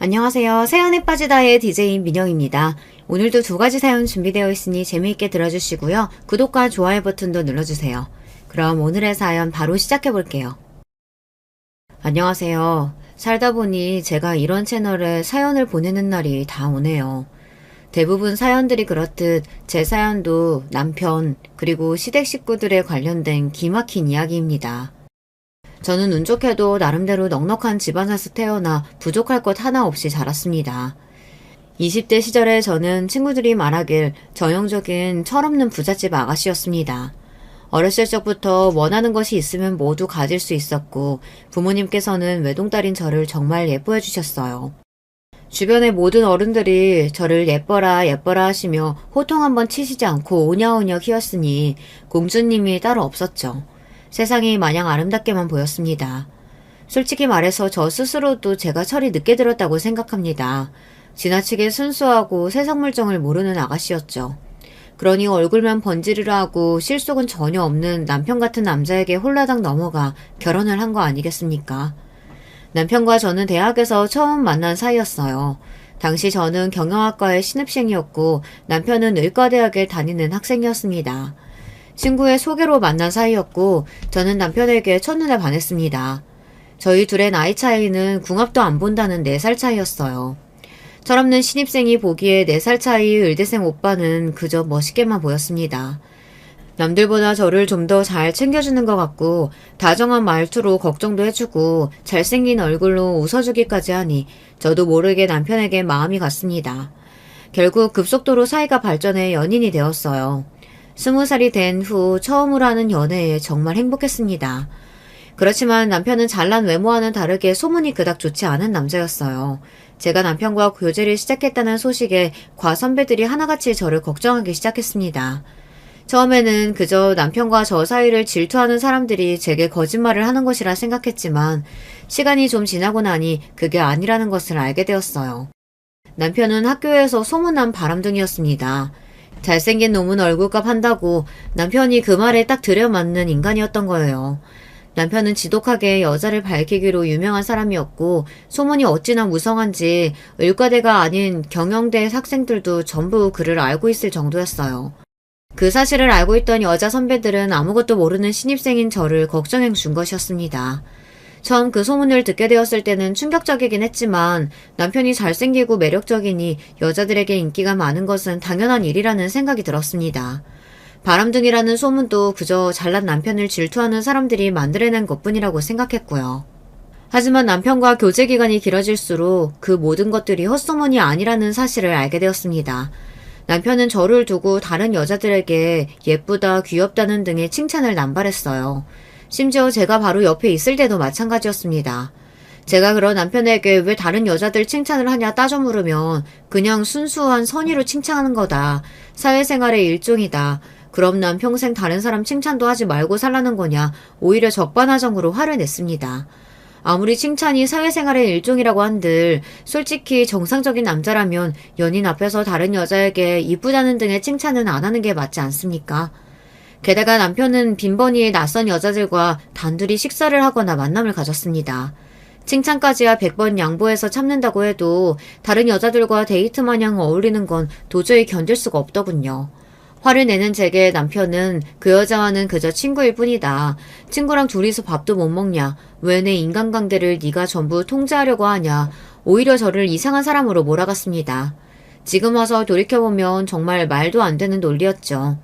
안녕하세요. 사연에 빠지다의 DJ 민영입니다. 오늘도 두 가지 사연 준비되어 있으니 재미있게 들어주시고요. 구독과 좋아요 버튼도 눌러주세요. 그럼 오늘의 사연 바로 시작해 볼게요. 안녕하세요. 살다 보니 제가 이런 채널에 사연을 보내는 날이 다 오네요. 대부분 사연들이 그렇듯 제 사연도 남편 그리고 시댁 식구들에 관련된 기막힌 이야기입니다. 저는 운 좋게도 나름대로 넉넉한 집안에서 태어나 부족할 것 하나 없이 자랐습니다. 20대 시절에 저는 친구들이 말하길 전형적인 철없는 부잣집 아가씨였습니다. 어렸을 적부터 원하는 것이 있으면 모두 가질 수 있었고 부모님께서는 외동딸인 저를 정말 예뻐해 주셨어요. 주변의 모든 어른들이 저를 예뻐라 예뻐라 하시며 호통 한번 치시지 않고 오냐오냐 키웠으니 공주님이 따로 없었죠. 세상이 마냥 아름답게만 보였습니다. 솔직히 말해서 저 스스로도 제가 철이 늦게 들었다고 생각합니다. 지나치게 순수하고 세상 물정을 모르는 아가씨였죠. 그러니 얼굴만 번지르르 하고 실속은 전혀 없는 남편 같은 남자에게 홀라당 넘어가 결혼을 한 거 아니겠습니까? 남편과 저는 대학에서 처음 만난 사이였어요. 당시 저는 경영학과의 신입생이었고 남편은 의과대학에 다니는 학생이었습니다. 친구의 소개로 만난 사이였고 저는 남편에게 첫눈에 반했습니다. 저희 둘의 나이 차이는 궁합도 안 본다는 4살 차이였어요. 철없는 신입생이 보기에 4살 차이 의대생 오빠는 그저 멋있게만 보였습니다. 남들보다 저를 좀 더 잘 챙겨주는 것 같고 다정한 말투로 걱정도 해주고 잘생긴 얼굴로 웃어주기까지 하니 저도 모르게 남편에게 마음이 갔습니다. 결국 급속도로 사이가 발전해 연인이 되었어요. 20살이 된 후 처음으로 하는 연애에 정말 행복했습니다. 그렇지만 남편은 잘난 외모와는 다르게 소문이 그닥 좋지 않은 남자였어요. 제가 남편과 교제를 시작했다는 소식에 과선배들이 하나같이 저를 걱정하기 시작했습니다. 처음에는 그저 남편과 저 사이를 질투하는 사람들이 제게 거짓말을 하는 것이라 생각했지만 시간이 좀 지나고 나니 그게 아니라는 것을 알게 되었어요. 남편은 학교에서 소문난 바람둥이였습니다. 잘생긴 놈은 얼굴값 한다고 남편이 그 말에 딱 들여맞는 인간이었던 거예요. 남편은 지독하게 여자를 밝히기로 유명한 사람이었고 소문이 어찌나 무성한지 의과대가 아닌 경영대 학생들도 전부 그를 알고 있을 정도였어요. 그 사실을 알고 있던 여자 선배들은 아무것도 모르는 신입생인 저를 걱정해 준 것이었습니다. 처음 그 소문을 듣게 되었을 때는 충격적이긴 했지만 남편이 잘생기고 매력적이니 여자들에게 인기가 많은 것은 당연한 일이라는 생각이 들었습니다. 바람둥이라는 소문도 그저 잘난 남편을 질투하는 사람들이 만들어낸 것뿐이라고 생각했고요. 하지만 남편과 교제 기간이 길어질수록 그 모든 것들이 헛소문이 아니라는 사실을 알게 되었습니다. 남편은 저를 두고 다른 여자들에게 예쁘다, 귀엽다는 등의 칭찬을 남발했어요. 심지어 제가 바로 옆에 있을 때도 마찬가지였습니다. 제가 그런 남편에게 왜 다른 여자들 칭찬을 하냐 따져 물으면 그냥 순수한 선의로 칭찬하는 거다. 사회생활의 일종이다. 그럼 난 평생 다른 사람 칭찬도 하지 말고 살라는 거냐. 오히려 적반하장으로 화를 냈습니다. 아무리 칭찬이 사회생활의 일종이라고 한들 솔직히 정상적인 남자라면 연인 앞에서 다른 여자에게 이쁘다는 등의 칭찬은 안 하는 게 맞지 않습니까? 게다가 남편은 빈번히 낯선 여자들과 단둘이 식사를 하거나 만남을 가졌습니다. 칭찬까지야 100번 양보해서 참는다고 해도 다른 여자들과 데이트 마냥 어울리는 건 도저히 견딜 수가 없더군요. 화를 내는 제게 남편은 그 여자와는 그저 친구일 뿐이다. 친구랑 둘이서 밥도 못 먹냐. 왜 내 인간관계를 네가 전부 통제하려고 하냐. 오히려 저를 이상한 사람으로 몰아갔습니다. 지금 와서 돌이켜보면 정말 말도 안 되는 논리였죠.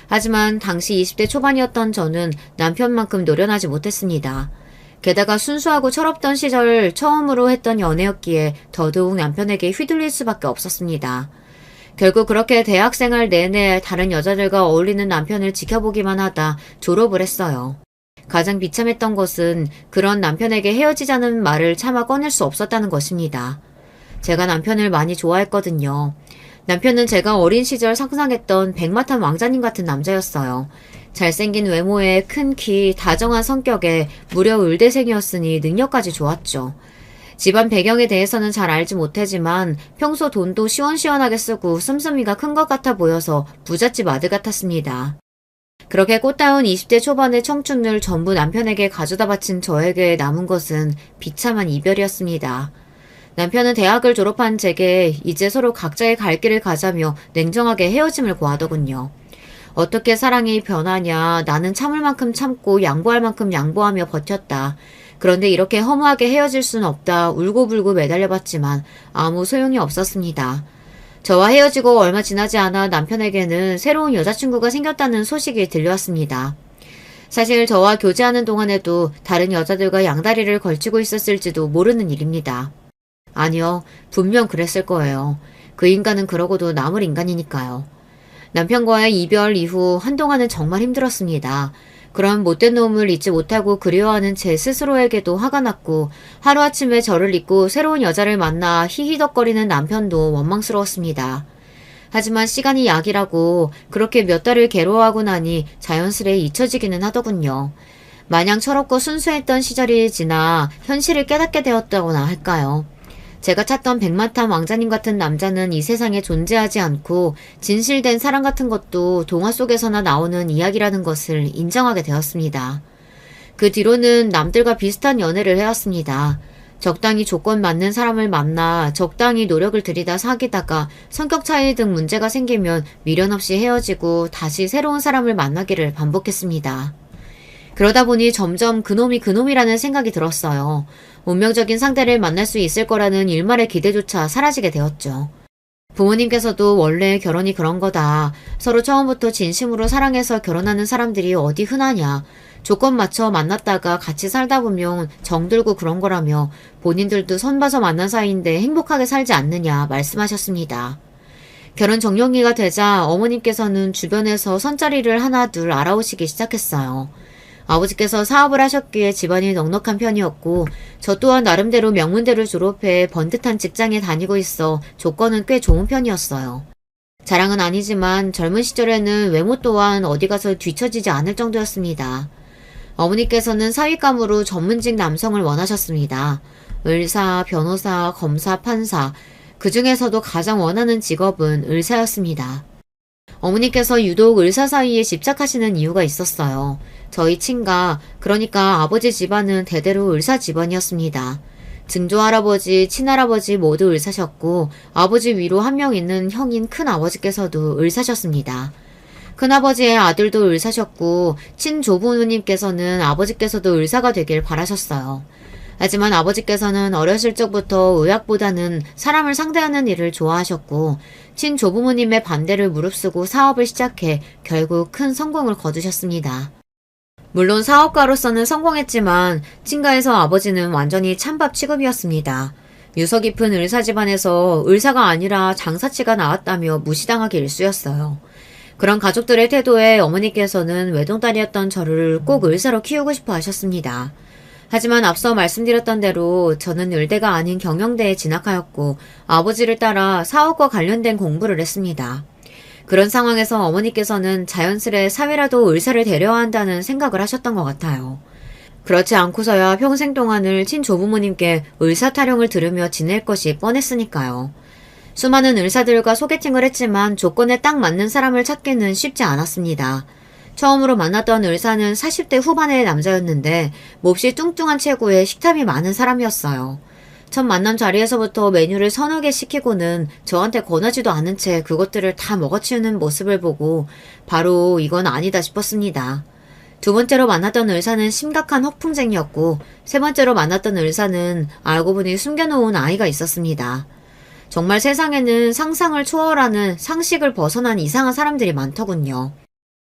하지만 당시 20대 초반이었던 저는 남편만큼 노련하지 못했습니다. 게다가 순수하고 철없던 시절 처음으로 했던 연애였기에 더더욱 남편에게 휘둘릴 수밖에 없었습니다. 결국 그렇게 대학생활 내내 다른 여자들과 어울리는 남편을 지켜보기만 하다 졸업을 했어요. 가장 비참했던 것은 그런 남편에게 헤어지자는 말을 차마 꺼낼 수 없었다는 것입니다. 제가 남편을 많이 좋아했거든요. 남편은 제가 어린 시절 상상했던 백마탄 왕자님 같은 남자였어요. 잘생긴 외모에 큰 키, 다정한 성격에 무려 의대생이었으니 능력까지 좋았죠. 집안 배경에 대해서는 잘 알지 못하지만 평소 돈도 시원시원하게 쓰고 씀씀이가 큰 것 같아 보여서 부잣집 아들 같았습니다. 그렇게 꽃다운 20대 초반의 청춘을 전부 남편에게 가져다 바친 저에게 남은 것은 비참한 이별이었습니다. 남편은 대학을 졸업한 제게 이제 서로 각자의 갈 길을 가자며 냉정하게 헤어짐을 고하더군요. 어떻게 사랑이 변하냐. 나는 참을 만큼 참고 양보할 만큼 양보하며 버텼다. 그런데 이렇게 허무하게 헤어질 순 없다. 울고불고 매달려봤지만 아무 소용이 없었습니다. 저와 헤어지고 얼마 지나지 않아 남편에게는 새로운 여자친구가 생겼다는 소식이 들려왔습니다. 사실 저와 교제하는 동안에도 다른 여자들과 양다리를 걸치고 있었을지도 모르는 일입니다. 아니요, 분명 그랬을 거예요. 그 인간은 그러고도 남을 인간이니까요. 남편과의 이별 이후 한동안은 정말 힘들었습니다. 그런 못된 놈을 잊지 못하고 그리워하는 제 스스로에게도 화가 났고 하루아침에 저를 잊고 새로운 여자를 만나 히히덕거리는 남편도 원망스러웠습니다. 하지만 시간이 약이라고 그렇게 몇 달을 괴로워하고 나니 자연스레 잊혀지기는 하더군요. 마냥 철없고 순수했던 시절이 지나 현실을 깨닫게 되었다고나 할까요? 제가 찾던 백마탄 왕자님 같은 남자는 이 세상에 존재하지 않고 진실된 사랑 같은 것도 동화 속에서나 나오는 이야기라는 것을 인정하게 되었습니다. 그 뒤로는 남들과 비슷한 연애를 해왔습니다. 적당히 조건 맞는 사람을 만나 적당히 노력을 들이다 사귀다가 성격 차이 등 문제가 생기면 미련 없이 헤어지고 다시 새로운 사람을 만나기를 반복했습니다. 그러다 보니 점점 그놈이라는 생각이 들었어요. 운명적인 상대를 만날 수 있을 거라는 일말의 기대조차 사라지게 되었죠. 부모님께서도 원래 결혼이 그런 거다. 서로 처음부터 진심으로 사랑해서 결혼하는 사람들이 어디 흔하냐. 조건 맞춰 만났다가 같이 살다 보면 정들고 그런 거라며 본인들도 선봐서 만난 사이인데 행복하게 살지 않느냐 말씀하셨습니다. 결혼 정년기가 되자 어머님께서는 주변에서 선자리를 하나 둘 알아오시기 시작했어요. 아버지께서 사업을 하셨기에 집안이 넉넉한 편이었고 저 또한 나름대로 명문대를 졸업해 번듯한 직장에 다니고 있어 조건은 꽤 좋은 편이었어요. 자랑은 아니지만 젊은 시절에는 외모 또한 어디 가서 뒤처지지 않을 정도였습니다. 어머니께서는 사윗감으로 전문직 남성을 원하셨습니다. 의사, 변호사, 검사, 판사, 그 중에서도 가장 원하는 직업은 의사였습니다. 어머니께서 유독 의사 사이에 집착하시는 이유가 있었어요. 저희 친가, 그러니까 아버지 집안은 대대로 의사 집안이었습니다. 증조할아버지, 친할아버지 모두 의사셨고 아버지 위로 한 명 있는 형인 큰아버지께서도 의사셨습니다. 큰아버지의 아들도 의사셨고 친조부모님께서는 아버지께서도 의사가 되길 바라셨어요. 하지만 아버지께서는 어렸을 적부터 의학보다는 사람을 상대하는 일을 좋아하셨고 친조부모님의 반대를 무릅쓰고 사업을 시작해 결국 큰 성공을 거두셨습니다. 물론 사업가로서는 성공했지만 친가에서 아버지는 완전히 찬밥 취급이었습니다. 유서 깊은 의사 집안에서 의사가 아니라 장사치가 나왔다며 무시당하기 일쑤였어요. 그런 가족들의 태도에 어머니께서는 외동딸이었던 저를 꼭 의사로 키우고 싶어 하셨습니다. 하지만 앞서 말씀드렸던 대로 저는 의대가 아닌 경영대에 진학하였고 아버지를 따라 사업과 관련된 공부를 했습니다. 그런 상황에서 어머니께서는 자연스레 사위라도 의사를 데려야 한다는 생각을 하셨던 것 같아요. 그렇지 않고서야 평생 동안을 친조부모님께 의사 타령을 들으며 지낼 것이 뻔했으니까요. 수많은 의사들과 소개팅을 했지만 조건에 딱 맞는 사람을 찾기는 쉽지 않았습니다. 처음으로 만났던 의사는 40대 후반의 남자였는데 몹시 뚱뚱한 체구에 식탐이 많은 사람이었어요. 첫 만남 자리에서부터 메뉴를 서너 개 시키고는 저한테 권하지도 않은 채 그것들을 다 먹어치우는 모습을 보고 바로 이건 아니다 싶었습니다. 두 번째로 만났던 의사는 심각한 허풍쟁이였고 세 번째로 만났던 의사는 알고 보니 숨겨놓은 아이가 있었습니다. 정말 세상에는 상상을 초월하는 상식을 벗어난 이상한 사람들이 많더군요.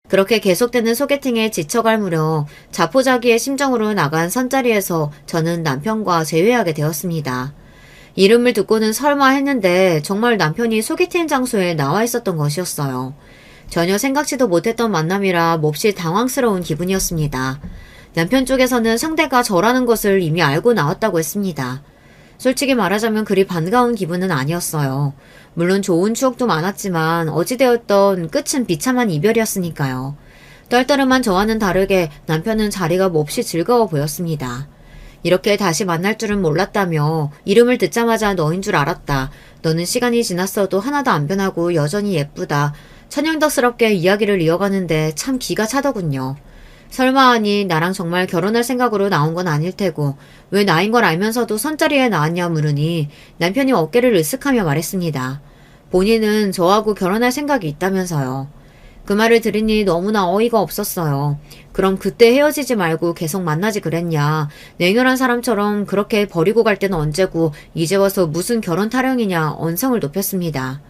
그렇게 계속되는 소개팅에 지쳐갈 무렵 자포자기의 심정으로 나간 선자리에서 저는 남편과 재회하게 되었습니다. 이름을 듣고는 설마 했는데 정말 남편이 소개팅 장소에 나와 있었던 것이었어요. 전혀 생각지도 못했던 만남이라 몹시 당황스러운 기분이었습니다. 남편 쪽에서는 상대가 저라는 것을 이미 알고 나왔다고 했습니다. 솔직히 말하자면 그리 반가운 기분은 아니었어요. 물론 좋은 추억도 많았지만 어찌되었던 끝은 비참한 이별이었으니까요. 떨떠름한 저와는 다르게 남편은 자리가 몹시 즐거워 보였습니다. 이렇게 다시 만날 줄은 몰랐다며 이름을 듣자마자 너인 줄 알았다. 너는 시간이 지났어도 하나도 안 변하고 여전히 예쁘다. 천연덕스럽게 이야기를 이어가는데 참 기가 차더군요. 설마 하니 나랑 정말 결혼할 생각으로 나온 건 아닐 테고 왜 나인 걸 알면서도 선자리에 나왔냐 물으니 남편이 어깨를 으쓱하며 말했습니다. 본인은 저하고 결혼할 생각이 있다면서요. 그 말을 들으니 너무나 어이가 없었어요. 그럼 그때 헤어지지 말고 계속 만나지 그랬냐. 냉혈한 사람처럼 그렇게 버리고 갈 때는 언제고 이제 와서 무슨 결혼 타령이냐 언성을 높였습니다.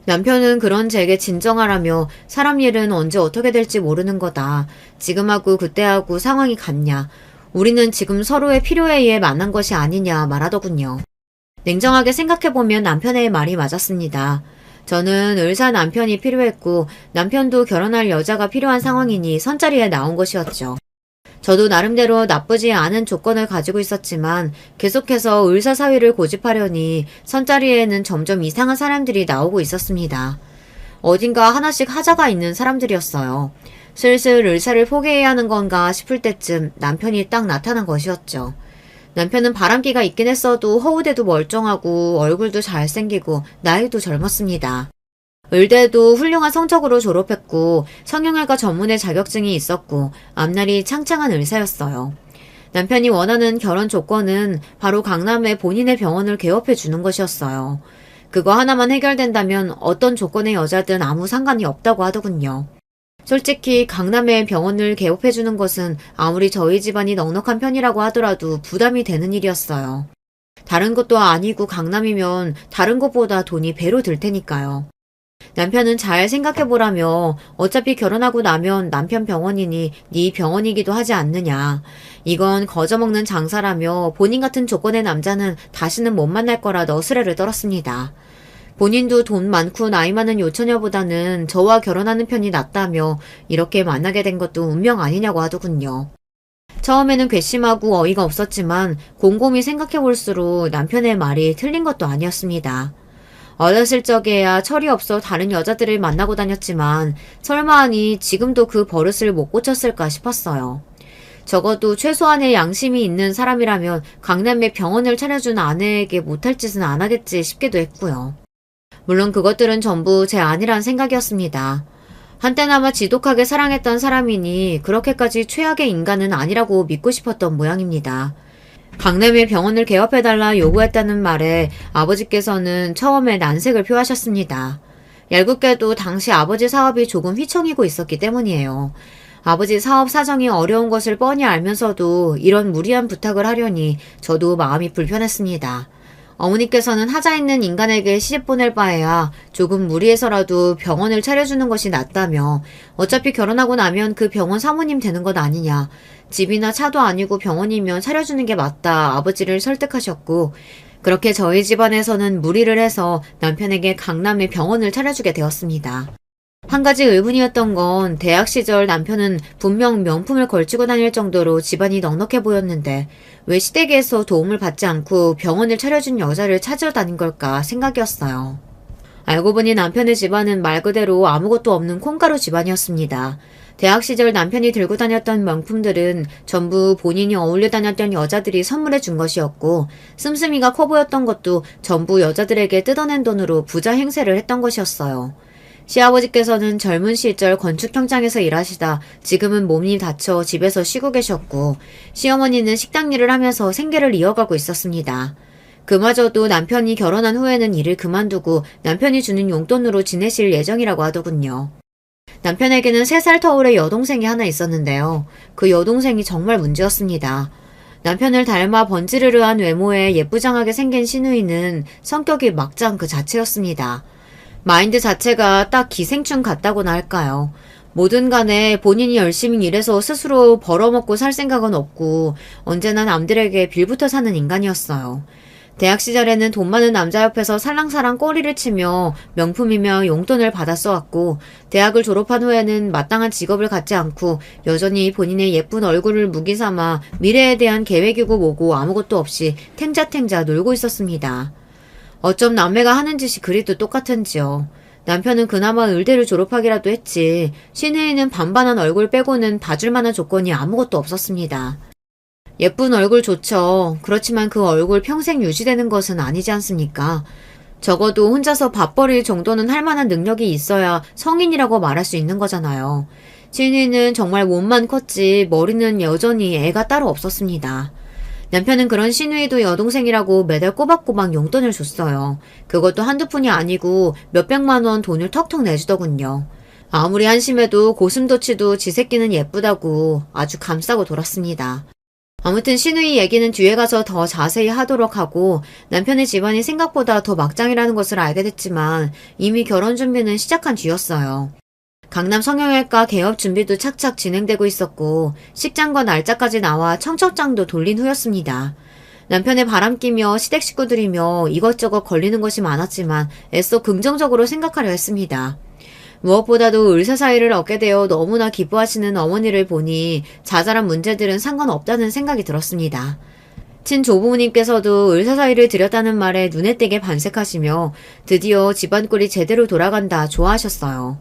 남편은 그런 제게 진정하라며 사람 일은 언제 어떻게 될지 모르는 거다. 지금하고 그때하고 상황이 같냐. 우리는 지금 서로의 필요에 의해 만난 것이 아니냐 말하더군요. 냉정하게 생각해보면 남편의 말이 맞았습니다. 저는 의사 남편이 필요했고 남편도 결혼할 여자가 필요한 상황이니 선자리에 나온 것이었죠. 저도 나름대로 나쁘지 않은 조건을 가지고 있었지만 계속해서 의사 사위를 고집하려니 선자리에는 점점 이상한 사람들이 나오고 있었습니다. 어딘가 하나씩 하자가 있는 사람들이었어요. 슬슬 의사를 포기해야 하는 건가 싶을 때쯤 남편이 딱 나타난 것이었죠. 남편은 바람기가 있긴 했어도 허우대도 멀쩡하고 얼굴도 잘생기고 나이도 젊었습니다. 의대도 훌륭한 성적으로 졸업했고 성형외과 전문의 자격증이 있었고 앞날이 창창한 의사였어요. 남편이 원하는 결혼 조건은 바로 강남에 본인의 병원을 개업해 주는 것이었어요. 그거 하나만 해결된다면 어떤 조건의 여자든 아무 상관이 없다고 하더군요. 솔직히 강남에 병원을 개업해 주는 것은 아무리 저희 집안이 넉넉한 편이라고 하더라도 부담이 되는 일이었어요. 다른 것도 아니고 강남이면 다른 것보다 돈이 배로 들 테니까요. 남편은 잘 생각해보라며 어차피 결혼하고 나면 남편 병원이니 네 병원이기도 하지 않느냐. 이건 거저먹는 장사라며 본인 같은 조건의 남자는 다시는 못 만날 거라 너스레를 떨었습니다. 본인도 돈 많고 나이 많은 요처녀보다는 저와 결혼하는 편이 낫다며 이렇게 만나게 된 것도 운명 아니냐고 하더군요. 처음에는 괘씸하고 어이가 없었지만 곰곰이 생각해볼수록 남편의 말이 틀린 것도 아니었습니다. 어렸을 적에야 철이 없어 다른 여자들을 만나고 다녔지만 설마 하니 지금도 그 버릇을 못 고쳤을까 싶었어요. 적어도 최소한의 양심이 있는 사람이라면 강남에 병원을 차려준 아내에게 못할 짓은 안 하겠지 싶기도 했고요. 물론 그것들은 전부 제 아니란 생각이었습니다. 한때나마 지독하게 사랑했던 사람이니 그렇게까지 최악의 인간은 아니라고 믿고 싶었던 모양입니다. 강남에 병원을 개업해달라 요구했다는 말에 아버지께서는 처음에 난색을 표하셨습니다. 얄궂게도 당시 아버지 사업이 조금 휘청이고 있었기 때문이에요. 아버지 사업 사정이 어려운 것을 뻔히 알면서도 이런 무리한 부탁을 하려니 저도 마음이 불편했습니다. 어머니께서는 하자 있는 인간에게 시집 보낼 바에야 조금 무리해서라도 병원을 차려주는 것이 낫다며 어차피 결혼하고 나면 그 병원 사모님 되는 것 아니냐. 집이나 차도 아니고 병원이면 차려주는 게 맞다 아버지를 설득하셨고 그렇게 저희 집안에서는 무리를 해서 남편에게 강남에 병원을 차려주게 되었습니다. 한 가지 의문이었던 건 대학 시절 남편은 분명 명품을 걸치고 다닐 정도로 집안이 넉넉해 보였는데 왜 시댁에서 도움을 받지 않고 병원을 차려준 여자를 찾으러 다닌 걸까 생각이었어요. 알고 보니 남편의 집안은 말 그대로 아무것도 없는 콩가루 집안이었습니다. 대학 시절 남편이 들고 다녔던 명품들은 전부 본인이 어울려 다녔던 여자들이 선물해 준 것이었고 씀씀이가 커 보였던 것도 전부 여자들에게 뜯어낸 돈으로 부자 행세를 했던 것이었어요. 시아버지께서는 젊은 시절 건축 현장에서 일하시다 지금은 몸이 다쳐 집에서 쉬고 계셨고 시어머니는 식당 일을 하면서 생계를 이어가고 있었습니다. 그마저도 남편이 결혼한 후에는 일을 그만두고 남편이 주는 용돈으로 지내실 예정이라고 하더군요. 남편에게는 3살 터울의 여동생이 하나 있었는데요. 그 여동생이 정말 문제였습니다. 남편을 닮아 번지르르한 외모에 예쁘장하게 생긴 시누이는 성격이 막장 그 자체였습니다. 마인드 자체가 딱 기생충 같다고나 할까요. 뭐든 간에 본인이 열심히 일해서 스스로 벌어먹고 살 생각은 없고 언제나 남들에게 빌붙어 사는 인간이었어요. 대학 시절에는 돈 많은 남자 옆에서 살랑살랑 꼬리를 치며 명품이며 용돈을 받아 써왔고 대학을 졸업한 후에는 마땅한 직업을 갖지 않고 여전히 본인의 예쁜 얼굴을 무기 삼아 미래에 대한 계획이고 뭐고 아무것도 없이 탱자탱자 놀고 있었습니다. 어쩜 남매가 하는 짓이 그리도 똑같은지요. 남편은 그나마 의대를 졸업하기라도 했지 시내에는 반반한 얼굴 빼고는 봐줄 만한 조건이 아무것도 없었습니다. 예쁜 얼굴 좋죠. 그렇지만 그 얼굴 평생 유지되는 것은 아니지 않습니까? 적어도 혼자서 밥벌이 정도는 할 만한 능력이 있어야 성인이라고 말할 수 있는 거잖아요. 신우이는 정말 몸만 컸지 머리는 여전히 애가 따로 없었습니다. 남편은 그런 신우이도 여동생이라고 매달 꼬박꼬박 용돈을 줬어요. 그것도 한두 푼이 아니고 몇백만 원 돈을 턱턱 내주더군요. 아무리 한심해도 고슴도치도 지 새끼는 예쁘다고 아주 감싸고 돌았습니다. 아무튼 신우이 얘기는 뒤에 가서 더 자세히 하도록 하고 남편의 집안이 생각보다 더 막장이라는 것을 알게 됐지만 이미 결혼 준비는 시작한 뒤였어요. 강남 성형외과 개업 준비도 착착 진행되고 있었고 식장과 날짜까지 나와 청첩장도 돌린 후였습니다. 남편의 바람기며 시댁 식구들이며 이것저것 걸리는 것이 많았지만 애써 긍정적으로 생각하려 했습니다. 무엇보다도 의사 사이를 얻게 되어 너무나 기뻐하시는 어머니를 보니 자잘한 문제들은 상관없다는 생각이 들었습니다. 친조부모님께서도 의사 사이를 드렸다는 말에 눈에 띄게 반색하시며 드디어 집안꼴이 제대로 돌아간다 좋아하셨어요.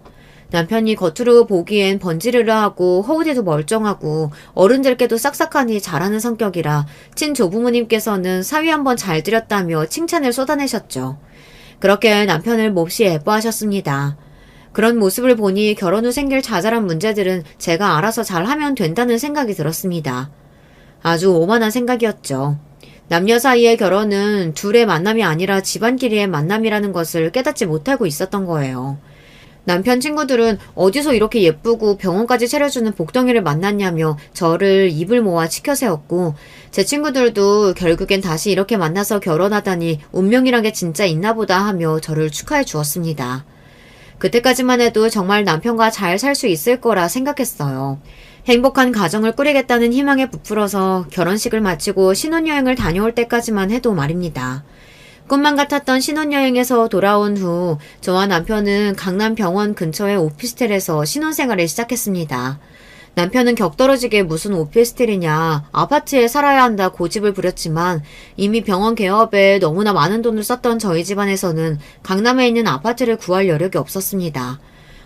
남편이 겉으로 보기엔 번지르르하고 허우대도 멀쩡하고 어른들께도 싹싹하니 잘하는 성격이라 친조부모님께서는 사위 한번 잘 드렸다며 칭찬을 쏟아내셨죠. 그렇게 남편을 몹시 예뻐하셨습니다. 그런 모습을 보니 결혼 후 생길 자잘한 문제들은 제가 알아서 잘하면 된다는 생각이 들었습니다. 아주 오만한 생각이었죠. 남녀 사이의 결혼은 둘의 만남이 아니라 집안끼리의 만남이라는 것을 깨닫지 못하고 있었던 거예요. 남편 친구들은 어디서 이렇게 예쁘고 병원까지 차려주는 복덩이를 만났냐며 저를 입을 모아 치켜세웠고 제 친구들도 결국엔 다시 이렇게 만나서 결혼하다니 운명이란 게 진짜 있나 보다 하며 저를 축하해 주었습니다. 그때까지만 해도 정말 남편과 잘 살 수 있을 거라 생각했어요. 행복한 가정을 꾸리겠다는 희망에 부풀어서 결혼식을 마치고 신혼여행을 다녀올 때까지만 해도 말입니다. 꿈만 같았던 신혼여행에서 돌아온 후 저와 남편은 강남병원 근처의 오피스텔에서 신혼생활을 시작했습니다. 남편은 격떨어지게 무슨 오피스텔이냐, 아파트에 살아야 한다 고집을 부렸지만 이미 병원 개업에 너무나 많은 돈을 썼던 저희 집안에서는 강남에 있는 아파트를 구할 여력이 없었습니다.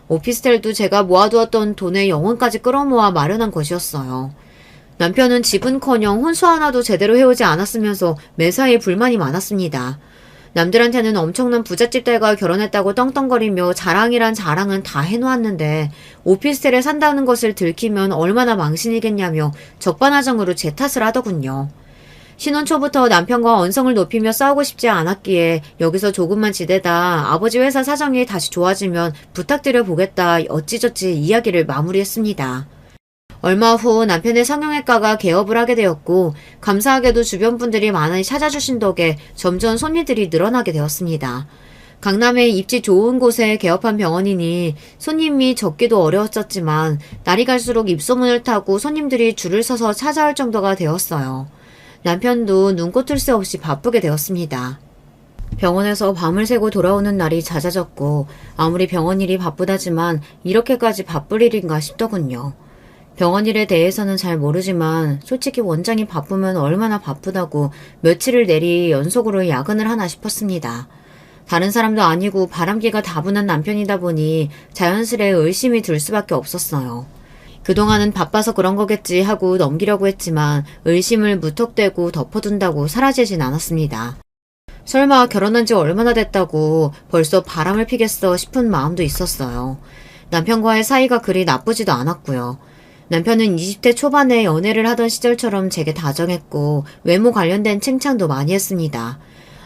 오피스텔도 제가 모아두었던 돈의 영혼까지 끌어모아 마련한 것이었어요. 남편은 집은커녕 혼수 하나도 제대로 해오지 않았으면서 매사에 불만이 많았습니다. 남들한테는 엄청난 부잣집 딸과 결혼했다고 떵떵거리며 자랑이란 자랑은 다 해놓았는데 오피스텔에 산다는 것을 들키면 얼마나 망신이겠냐며 적반하장으로 제 탓을 하더군요. 신혼 초부터 남편과 언성을 높이며 싸우고 싶지 않았기에 여기서 조금만 지내다 아버지 회사 사정이 다시 좋아지면 부탁드려 보겠다 어찌저찌 이야기를 마무리했습니다. 얼마 후 남편의 성형외과가 개업을 하게 되었고 감사하게도 주변 분들이 많이 찾아주신 덕에 점점 손님들이 늘어나게 되었습니다. 강남에 입지 좋은 곳에 개업한 병원이니 손님이 적기도 어려웠었지만 날이 갈수록 입소문을 타고 손님들이 줄을 서서 찾아올 정도가 되었어요. 남편도 눈꽃을 새 없이 바쁘게 되었습니다. 병원에서 밤을 새고 돌아오는 날이 잦아졌고 아무리 병원 일이 바쁘다지만 이렇게까지 바쁠 일인가 싶더군요. 병원 일에 대해서는 잘 모르지만 솔직히 원장이 바쁘면 얼마나 바쁘다고 며칠을 내리 연속으로 야근을 하나 싶었습니다. 다른 사람도 아니고 바람기가 다분한 남편이다 보니 자연스레 의심이 들 수밖에 없었어요. 그동안은 바빠서 그런 거겠지 하고 넘기려고 했지만 의심을 무턱대고 덮어둔다고 사라지진 않았습니다. 설마 결혼한 지 얼마나 됐다고 벌써 바람을 피겠어 싶은 마음도 있었어요. 남편과의 사이가 그리 나쁘지도 않았고요. 남편은 20대 초반에 연애를 하던 시절처럼 제게 다정했고 외모 관련된 칭찬도 많이 했습니다.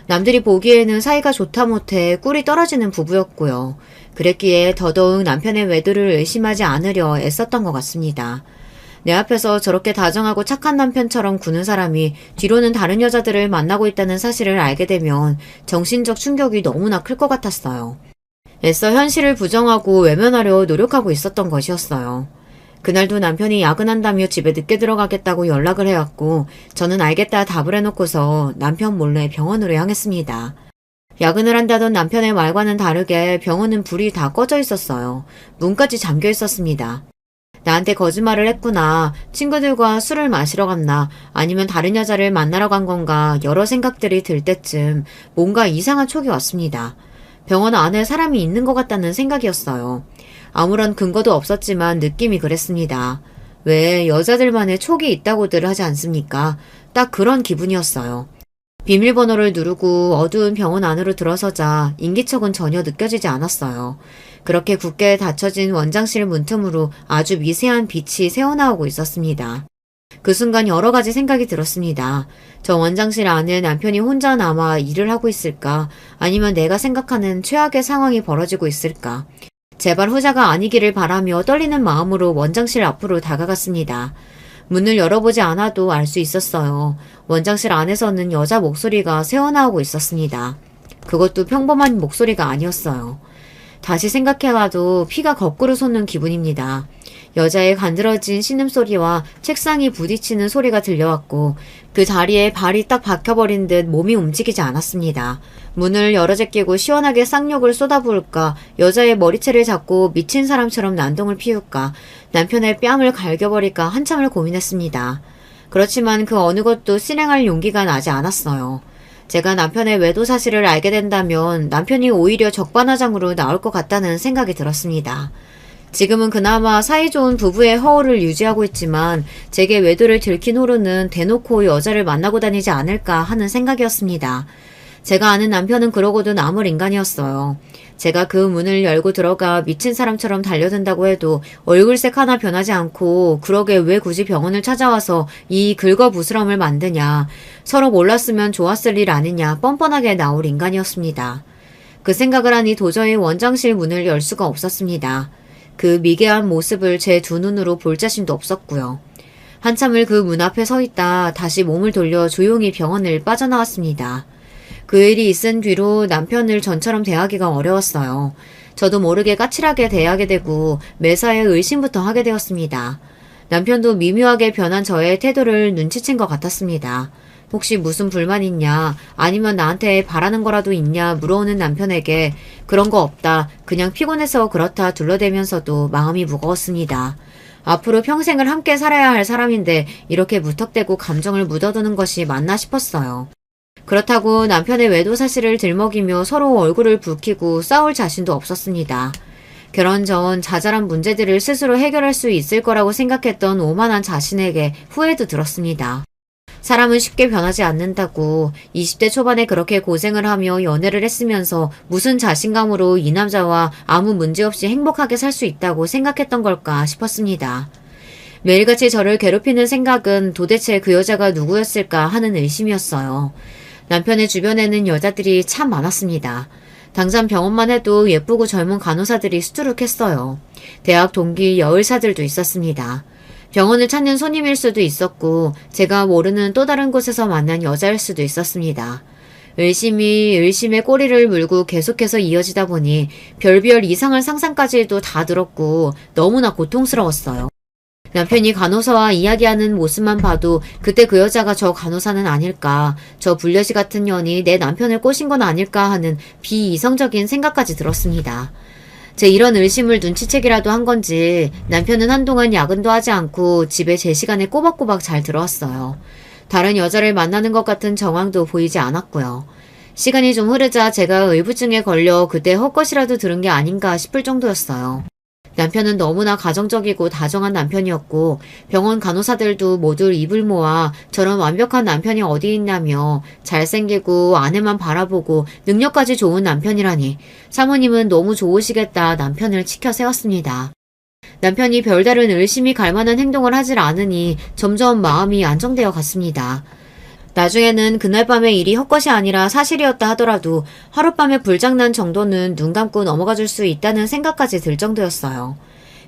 남들이 보기에는 사이가 좋다 못해 꿀이 떨어지는 부부였고요. 그랬기에 더더욱 남편의 외도를 의심하지 않으려 애썼던 것 같습니다. 내 앞에서 저렇게 다정하고 착한 남편처럼 구는 사람이 뒤로는 다른 여자들을 만나고 있다는 사실을 알게 되면 정신적 충격이 너무나 클 것 같았어요. 애써 현실을 부정하고 외면하려 노력하고 있었던 것이었어요. 그날도 남편이 야근한다며 집에 늦게 들어가겠다고 연락을 해왔고 저는 알겠다 답을 해놓고서 남편 몰래 병원으로 향했습니다. 야근을 한다던 남편의 말과는 다르게 병원은 불이 다 꺼져 있었어요. 문까지 잠겨 있었습니다. 나한테 거짓말을 했구나. 친구들과 술을 마시러 갔나. 아니면 다른 여자를 만나러 간 건가. 여러 생각들이 들 때쯤 뭔가 이상한 촉이 왔습니다. 병원 안에 사람이 있는 것 같다는 생각이었어요. 아무런 근거도 없었지만 느낌이 그랬습니다. 왜 여자들만의 촉이 있다고들 하지 않습니까? 딱 그런 기분이었어요. 비밀번호를 누르고 어두운 병원 안으로 들어서자 인기척은 전혀 느껴지지 않았어요. 그렇게 굳게 닫혀진 원장실 문틈으로 아주 미세한 빛이 새어나오고 있었습니다. 그 순간 여러 가지 생각이 들었습니다. 저 원장실 안에 남편이 혼자 남아 일을 하고 있을까? 아니면 내가 생각하는 최악의 상황이 벌어지고 있을까? 제발 후자가 아니기를 바라며 떨리는 마음으로 원장실 앞으로 다가갔습니다. 문을 열어보지 않아도 알 수 있었어요. 원장실 안에서는 여자 목소리가 새어나오고 있었습니다. 그것도 평범한 목소리가 아니었어요. 다시 생각해봐도 피가 거꾸로 솟는 기분입니다. 여자의 간드러진 신음소리와 책상이 부딪히는 소리가 들려왔고 그 자리에 발이 딱 박혀버린 듯 몸이 움직이지 않았습니다. 문을 열어 제끼고 시원하게 쌍욕을 쏟아부을까, 여자의 머리채를 잡고 미친 사람처럼 난동을 피울까, 남편의 뺨을 갈겨버릴까 한참을 고민했습니다. 그렇지만 그 어느 것도 실행할 용기가 나지 않았어요. 제가 남편의 외도 사실을 알게 된다면 남편이 오히려 적반하장으로 나올 것 같다는 생각이 들었습니다. 지금은 그나마 사이좋은 부부의 허울을 유지하고 있지만 제게 외도를 들킨 후로는 대놓고 여자를 만나고 다니지 않을까 하는 생각이었습니다. 제가 아는 남편은 그러고도 남을 인간이었어요. 제가 그 문을 열고 들어가 미친 사람처럼 달려든다고 해도 얼굴색 하나 변하지 않고 그러게 왜 굳이 병원을 찾아와서 이 긁어부스럼을 만드냐, 서로 몰랐으면 좋았을 일 아니냐 뻔뻔하게 나올 인간이었습니다. 그 생각을 하니 도저히 원장실 문을 열 수가 없었습니다. 그 미개한 모습을 제 두 눈으로 볼 자신도 없었고요. 한참을 그 문 앞에 서 있다 다시 몸을 돌려 조용히 병원을 빠져나왔습니다. 그 일이 있은 뒤로 남편을 전처럼 대하기가 어려웠어요. 저도 모르게 까칠하게 대하게 되고 매사에 의심부터 하게 되었습니다. 남편도 미묘하게 변한 저의 태도를 눈치챈 것 같았습니다. 혹시 무슨 불만 있냐, 아니면 나한테 바라는 거라도 있냐 물어오는 남편에게 그런 거 없다, 그냥 피곤해서 그렇다 둘러대면서도 마음이 무거웠습니다. 앞으로 평생을 함께 살아야 할 사람인데 이렇게 무턱대고 감정을 묻어두는 것이 맞나 싶었어요. 그렇다고 남편의 외도 사실을 들먹이며 서로 얼굴을 붉히고 싸울 자신도 없었습니다. 결혼 전 자잘한 문제들을 스스로 해결할 수 있을 거라고 생각했던 오만한 자신에게 후회도 들었습니다. 사람은 쉽게 변하지 않는다고 20대 초반에 그렇게 고생을 하며 연애를 했으면서 무슨 자신감으로 이 남자와 아무 문제 없이 행복하게 살 수 있다고 생각했던 걸까 싶었습니다. 매일같이 저를 괴롭히는 생각은 도대체 그 여자가 누구였을까 하는 의심이었어요. 남편의 주변에는 여자들이 참 많았습니다. 당장 병원만 해도 예쁘고 젊은 간호사들이 수두룩했어요. 대학 동기 여의사들도 있었습니다. 병원을 찾는 손님일 수도 있었고 제가 모르는 또 다른 곳에서 만난 여자일 수도 있었습니다. 의심이 의심의 꼬리를 물고 계속해서 이어지다 보니 별별 이상한 상상까지도 다 들었고 너무나 고통스러웠어요. 남편이 간호사와 이야기하는 모습만 봐도 그때 그 여자가 저 간호사는 아닐까, 저 불려시 같은 년이 내 남편을 꼬신 건 아닐까 하는 비이성적인 생각까지 들었습니다. 제 이런 의심을 눈치채기라도 한 건지 남편은 한동안 야근도 하지 않고 집에 제 시간에 꼬박꼬박 잘 들어왔어요. 다른 여자를 만나는 것 같은 정황도 보이지 않았고요. 시간이 좀 흐르자 제가 의부증에 걸려 그때 헛것이라도 들은 게 아닌가 싶을 정도였어요. 남편은 너무나 가정적이고 다정한 남편이었고 병원 간호사들도 모두 입을 모아 저런 완벽한 남편이 어디 있냐며 잘생기고 아내만 바라보고 능력까지 좋은 남편이라니 사모님은 너무 좋으시겠다 남편을 치켜 세웠습니다. 남편이 별다른 의심이 갈 만한 행동을 하질 않으니 점점 마음이 안정되어 갔습니다. 나중에는 그날 밤의 일이 헛것이 아니라 사실이었다 하더라도 하룻밤에 불장난 정도는 눈 감고 넘어가 줄 수 있다는 생각까지 들 정도였어요.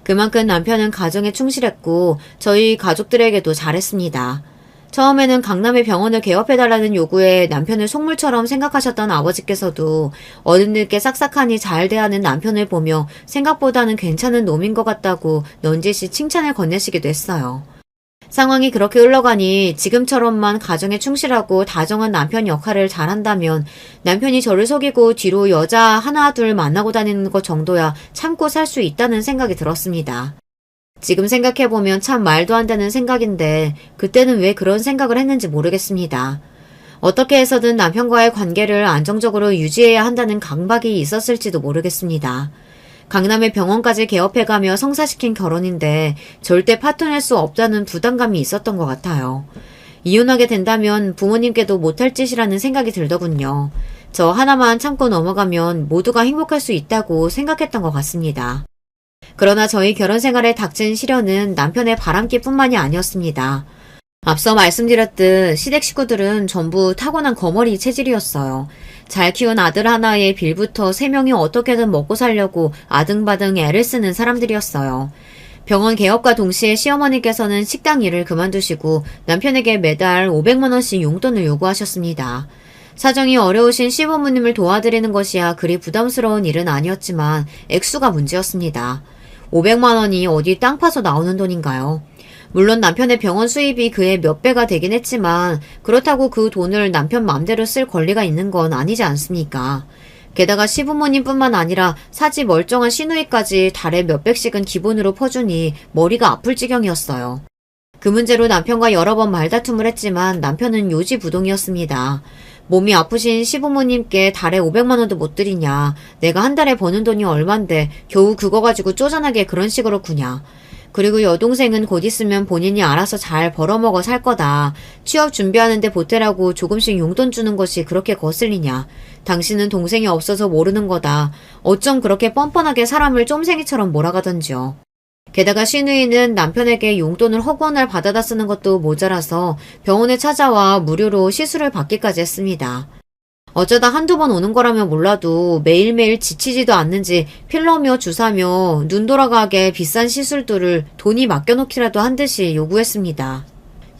그만큼 남편은 가정에 충실했고 저희 가족들에게도 잘했습니다. 처음에는 강남의 병원을 개업해달라는 요구에 남편을 속물처럼 생각하셨던 아버지께서도 어른들께 싹싹하니 잘 대하는 남편을 보며 생각보다는 괜찮은 놈인 것 같다고 넌지시 칭찬을 건네시기도 했어요. 상황이 그렇게 흘러가니 지금처럼만 가정에 충실하고 다정한 남편 역할을 잘한다면 남편이 저를 속이고 뒤로 여자 하나 둘 만나고 다니는 것 정도야 참고 살 수 있다는 생각이 들었습니다. 지금 생각해보면 참 말도 안 되는 생각인데 그때는 왜 그런 생각을 했는지 모르겠습니다. 어떻게 해서든 남편과의 관계를 안정적으로 유지해야 한다는 강박이 있었을지도 모르겠습니다. 강남의 병원까지 개업해가며 성사시킨 결혼인데 절대 파토낼 수 없다는 부담감이 있었던 것 같아요. 이혼하게 된다면 부모님께도 못할 짓이라는 생각이 들더군요. 저 하나만 참고 넘어가면 모두가 행복할 수 있다고 생각했던 것 같습니다. 그러나 저희 결혼 생활에 닥친 시련은 남편의 바람기뿐만이 아니었습니다. 앞서 말씀드렸듯 시댁 식구들은 전부 타고난 거머리 체질이었어요. 잘 키운 아들 하나에 빌부터 3명이 어떻게든 먹고 살려고 아등바등 애를 쓰는 사람들이었어요. 병원 개업과 동시에 시어머니께서는 식당 일을 그만두시고 남편에게 매달 500만 원씩 용돈을 요구하셨습니다. 사정이 어려우신 시부모님을 도와드리는 것이야 그리 부담스러운 일은 아니었지만 액수가 문제였습니다. 500만 원이 어디 땅 파서 나오는 돈인가요? 물론 남편의 병원 수입이 그의 몇 배가 되긴 했지만 그렇다고 그 돈을 남편 맘대로 쓸 권리가 있는 건 아니지 않습니까? 게다가 시부모님뿐만 아니라 사지 멀쩡한 시누이까지 달에 몇백씩은 기본으로 퍼주니 머리가 아플 지경이었어요. 그 문제로 남편과 여러 번 말다툼을 했지만 남편은 요지부동이었습니다. 몸이 아프신 시부모님께 달에 500만 원도 못 드리냐. 내가 한 달에 버는 돈이 얼만데 겨우 그거 가지고 쪼잔하게 그런 식으로 구냐. 그리고 여동생은 곧 있으면 본인이 알아서 잘 벌어먹어 살 거다. 취업 준비하는데 보태라고 조금씩 용돈 주는 것이 그렇게 거슬리냐. 당신은 동생이 없어서 모르는 거다. 어쩜 그렇게 뻔뻔하게 사람을 쫌생이처럼 몰아가던지요. 게다가 시누이는 남편에게 용돈을 허구한 받아다 쓰는 것도 모자라서 병원에 찾아와 무료로 시술을 받기까지 했습니다. 어쩌다 한두 번 오는 거라면 몰라도 매일매일 지치지도 않는지 필러며 주사며 눈 돌아가게 비싼 시술들을 돈이 맡겨놓기라도 한 듯이 요구했습니다.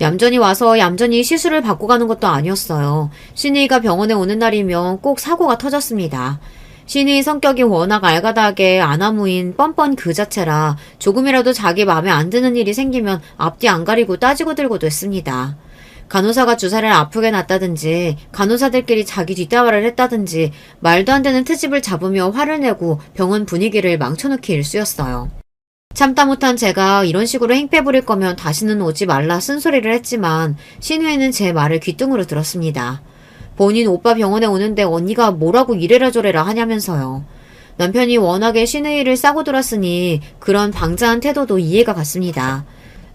얌전히 와서 얌전히 시술을 받고 가는 것도 아니었어요. 시누이가 병원에 오는 날이면 꼭 사고가 터졌습니다. 시누이 성격이 워낙 알가닥에 아나무인 뻔뻔 그 자체라 조금이라도 자기 마음에 안 드는 일이 생기면 앞뒤 안 가리고 따지고 들고도 했습니다. 간호사가 주사를 아프게 놨다든지 간호사들끼리 자기 뒷담화를 했다든지 말도 안 되는 트집을 잡으며 화를 내고 병원 분위기를 망쳐놓기 일쑤였어요. 참다 못한 제가 이런 식으로 행패 부릴 거면 다시는 오지 말라 쓴소리를 했지만 신우이는 제 말을 귀뚱으로 들었습니다. 본인 오빠 병원에 오는데 언니가 뭐라고 이래라 저래라 하냐면서요. 남편이 워낙에 신우이를 싸고 들었으니 그런 방자한 태도도 이해가 갔습니다.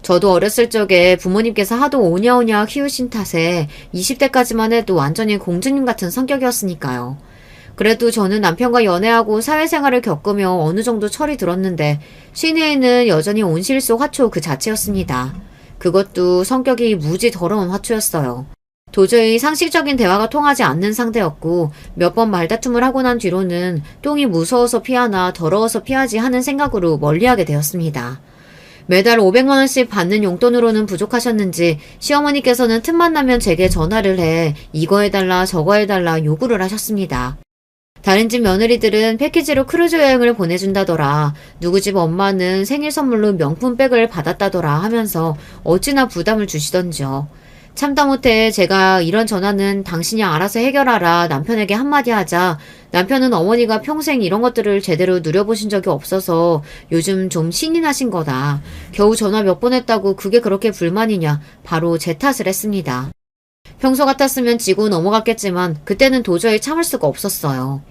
저도 어렸을 적에 부모님께서 하도 오냐오냐 키우신 탓에 20대까지만 해도 완전히 공주님 같은 성격이었으니까요. 그래도 저는 남편과 연애하고 사회생활을 겪으며 어느 정도 철이 들었는데 시누이는 여전히 온실속 화초 그 자체였습니다. 그것도 성격이 무지 더러운 화초였어요. 도저히 상식적인 대화가 통하지 않는 상대였고 몇 번 말다툼을 하고 난 뒤로는 똥이 무서워서 피하나 더러워서 피하지 하는 생각으로 멀리하게 되었습니다. 매달 500만 원씩 받는 용돈으로는 부족하셨는지 시어머니께서는 틈만 나면 제게 전화를 해 이거 해달라 저거 해달라 요구를 하셨습니다. 다른 집 며느리들은 패키지로 크루즈 여행을 보내준다더라. 누구 집 엄마는 생일 선물로 명품백을 받았다더라 하면서 어찌나 부담을 주시던지요. 참다 못해 제가 이런 전화는 당신이 알아서 해결하라 남편에게 한마디 하자 남편은 어머니가 평생 이런 것들을 제대로 누려보신 적이 없어서 요즘 좀 신이 나신 거다. 겨우 전화 몇 번 했다고 그게 그렇게 불만이냐 바로 제 탓을 했습니다. 평소 같았으면 지고 넘어갔겠지만 그때는 도저히 참을 수가 없었어요.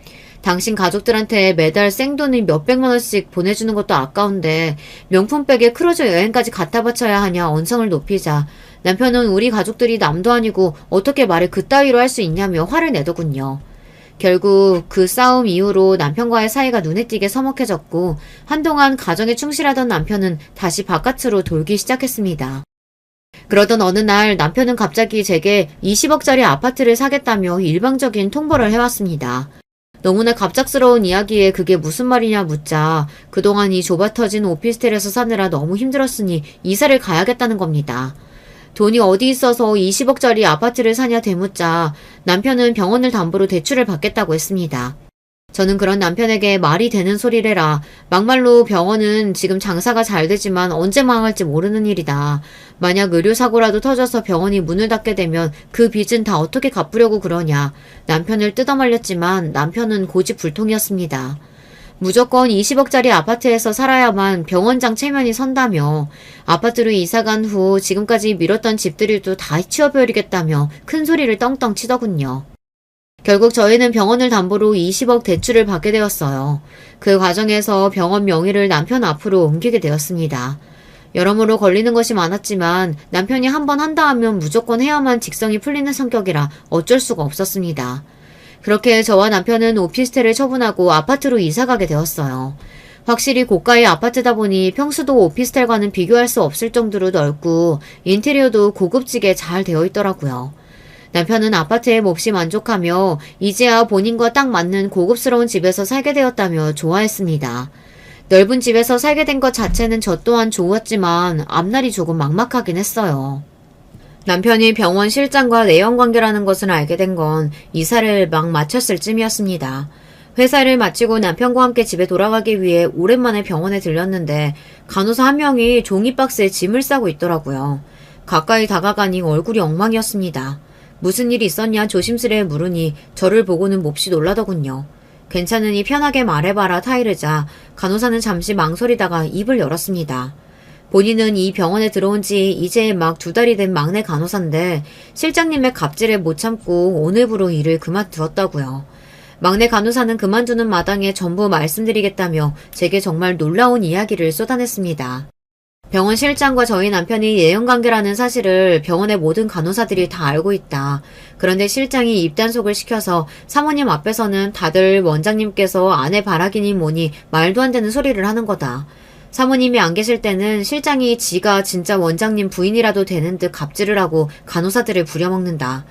당신 가족들한테 매달 생돈이 몇백만 원씩 보내주는 것도 아까운데 명품백에 크루즈 여행까지 갖다 바쳐야 하냐 언성을 높이자 남편은 우리 가족들이 남도 아니고 어떻게 말을 그따위로 할 수 있냐며 화를 내더군요. 결국 그 싸움 이후로 남편과의 사이가 눈에 띄게 서먹해졌고 한동안 가정에 충실하던 남편은 다시 바깥으로 돌기 시작했습니다. 그러던 어느 날 남편은 갑자기 제게 20억짜리 아파트를 사겠다며 일방적인 통보를 해왔습니다. 너무나 갑작스러운 이야기에 그게 무슨 말이냐 묻자 그동안 이 좁아터진 오피스텔에서 사느라 너무 힘들었으니 이사를 가야겠다는 겁니다. 돈이 어디 있어서 20억짜리 아파트를 사냐 되묻자 남편은 병원을 담보로 대출을 받겠다고 했습니다. 저는 그런 남편에게 말이 되는 소리래라. 막말로 병원은 지금 장사가 잘 되지만 언제 망할지 모르는 일이다. 만약 의료사고라도 터져서 병원이 문을 닫게 되면 그 빚은 다 어떻게 갚으려고 그러냐. 남편을 뜯어말렸지만 남편은 고집불통이었습니다. 무조건 20억짜리 아파트에서 살아야만 병원장 체면이 선다며 아파트로 이사간 후 지금까지 미뤘던 집들이도 다 치워버리겠다며 큰 소리를 떵떵 치더군요. 결국 저희는 병원을 담보로 20억 대출을 받게 되었어요. 그 과정에서 병원 명의를 남편 앞으로 옮기게 되었습니다. 여러모로 걸리는 것이 많았지만 남편이 한번 한다 하면 무조건 해야만 직성이 풀리는 성격이라 어쩔 수가 없었습니다. 그렇게 저와 남편은 오피스텔을 처분하고 아파트로 이사가게 되었어요. 확실히 고가의 아파트다 보니 평수도 오피스텔과는 비교할 수 없을 정도로 넓고 인테리어도 고급지게 잘 되어 있더라고요. 남편은 아파트에 몹시 만족하며 이제야 본인과 딱 맞는 고급스러운 집에서 살게 되었다며 좋아했습니다. 넓은 집에서 살게 된 것 자체는 저 또한 좋았지만 앞날이 조금 막막하긴 했어요. 남편이 병원 실장과 내연 관계라는 것을 알게 된 건 이사를 막 마쳤을 쯤이었습니다. 회사를 마치고 남편과 함께 집에 돌아가기 위해 오랜만에 병원에 들렸는데 간호사 한 명이 종이박스에 짐을 싸고 있더라고요. 가까이 다가가니 얼굴이 엉망이었습니다. 무슨 일이 있었냐 조심스레 물으니 저를 보고는 몹시 놀라더군요. 괜찮으니 편하게 말해봐라 타이르자 간호사는 잠시 망설이다가 입을 열었습니다. 본인은 이 병원에 들어온 지 이제 막 2달이 된 막내 간호사인데 실장님의 갑질에 못 참고 오늘부로 일을 그만두었다고요. 막내 간호사는 그만두는 마당에 전부 말씀드리겠다며 제게 정말 놀라운 이야기를 쏟아냈습니다. 병원 실장과 저희 남편이 예연관계라는 사실을 병원의 모든 간호사들이 다 알고 있다. 그런데 실장이 입단속을 시켜서 사모님 앞에서는 다들 원장님께서 아내 바라기니 뭐니 말도 안 되는 소리를 하는 거다. 사모님이 안 계실 때는 실장이 지가 진짜 원장님 부인이라도 되는 듯 갑질을 하고 간호사들을 부려먹는다.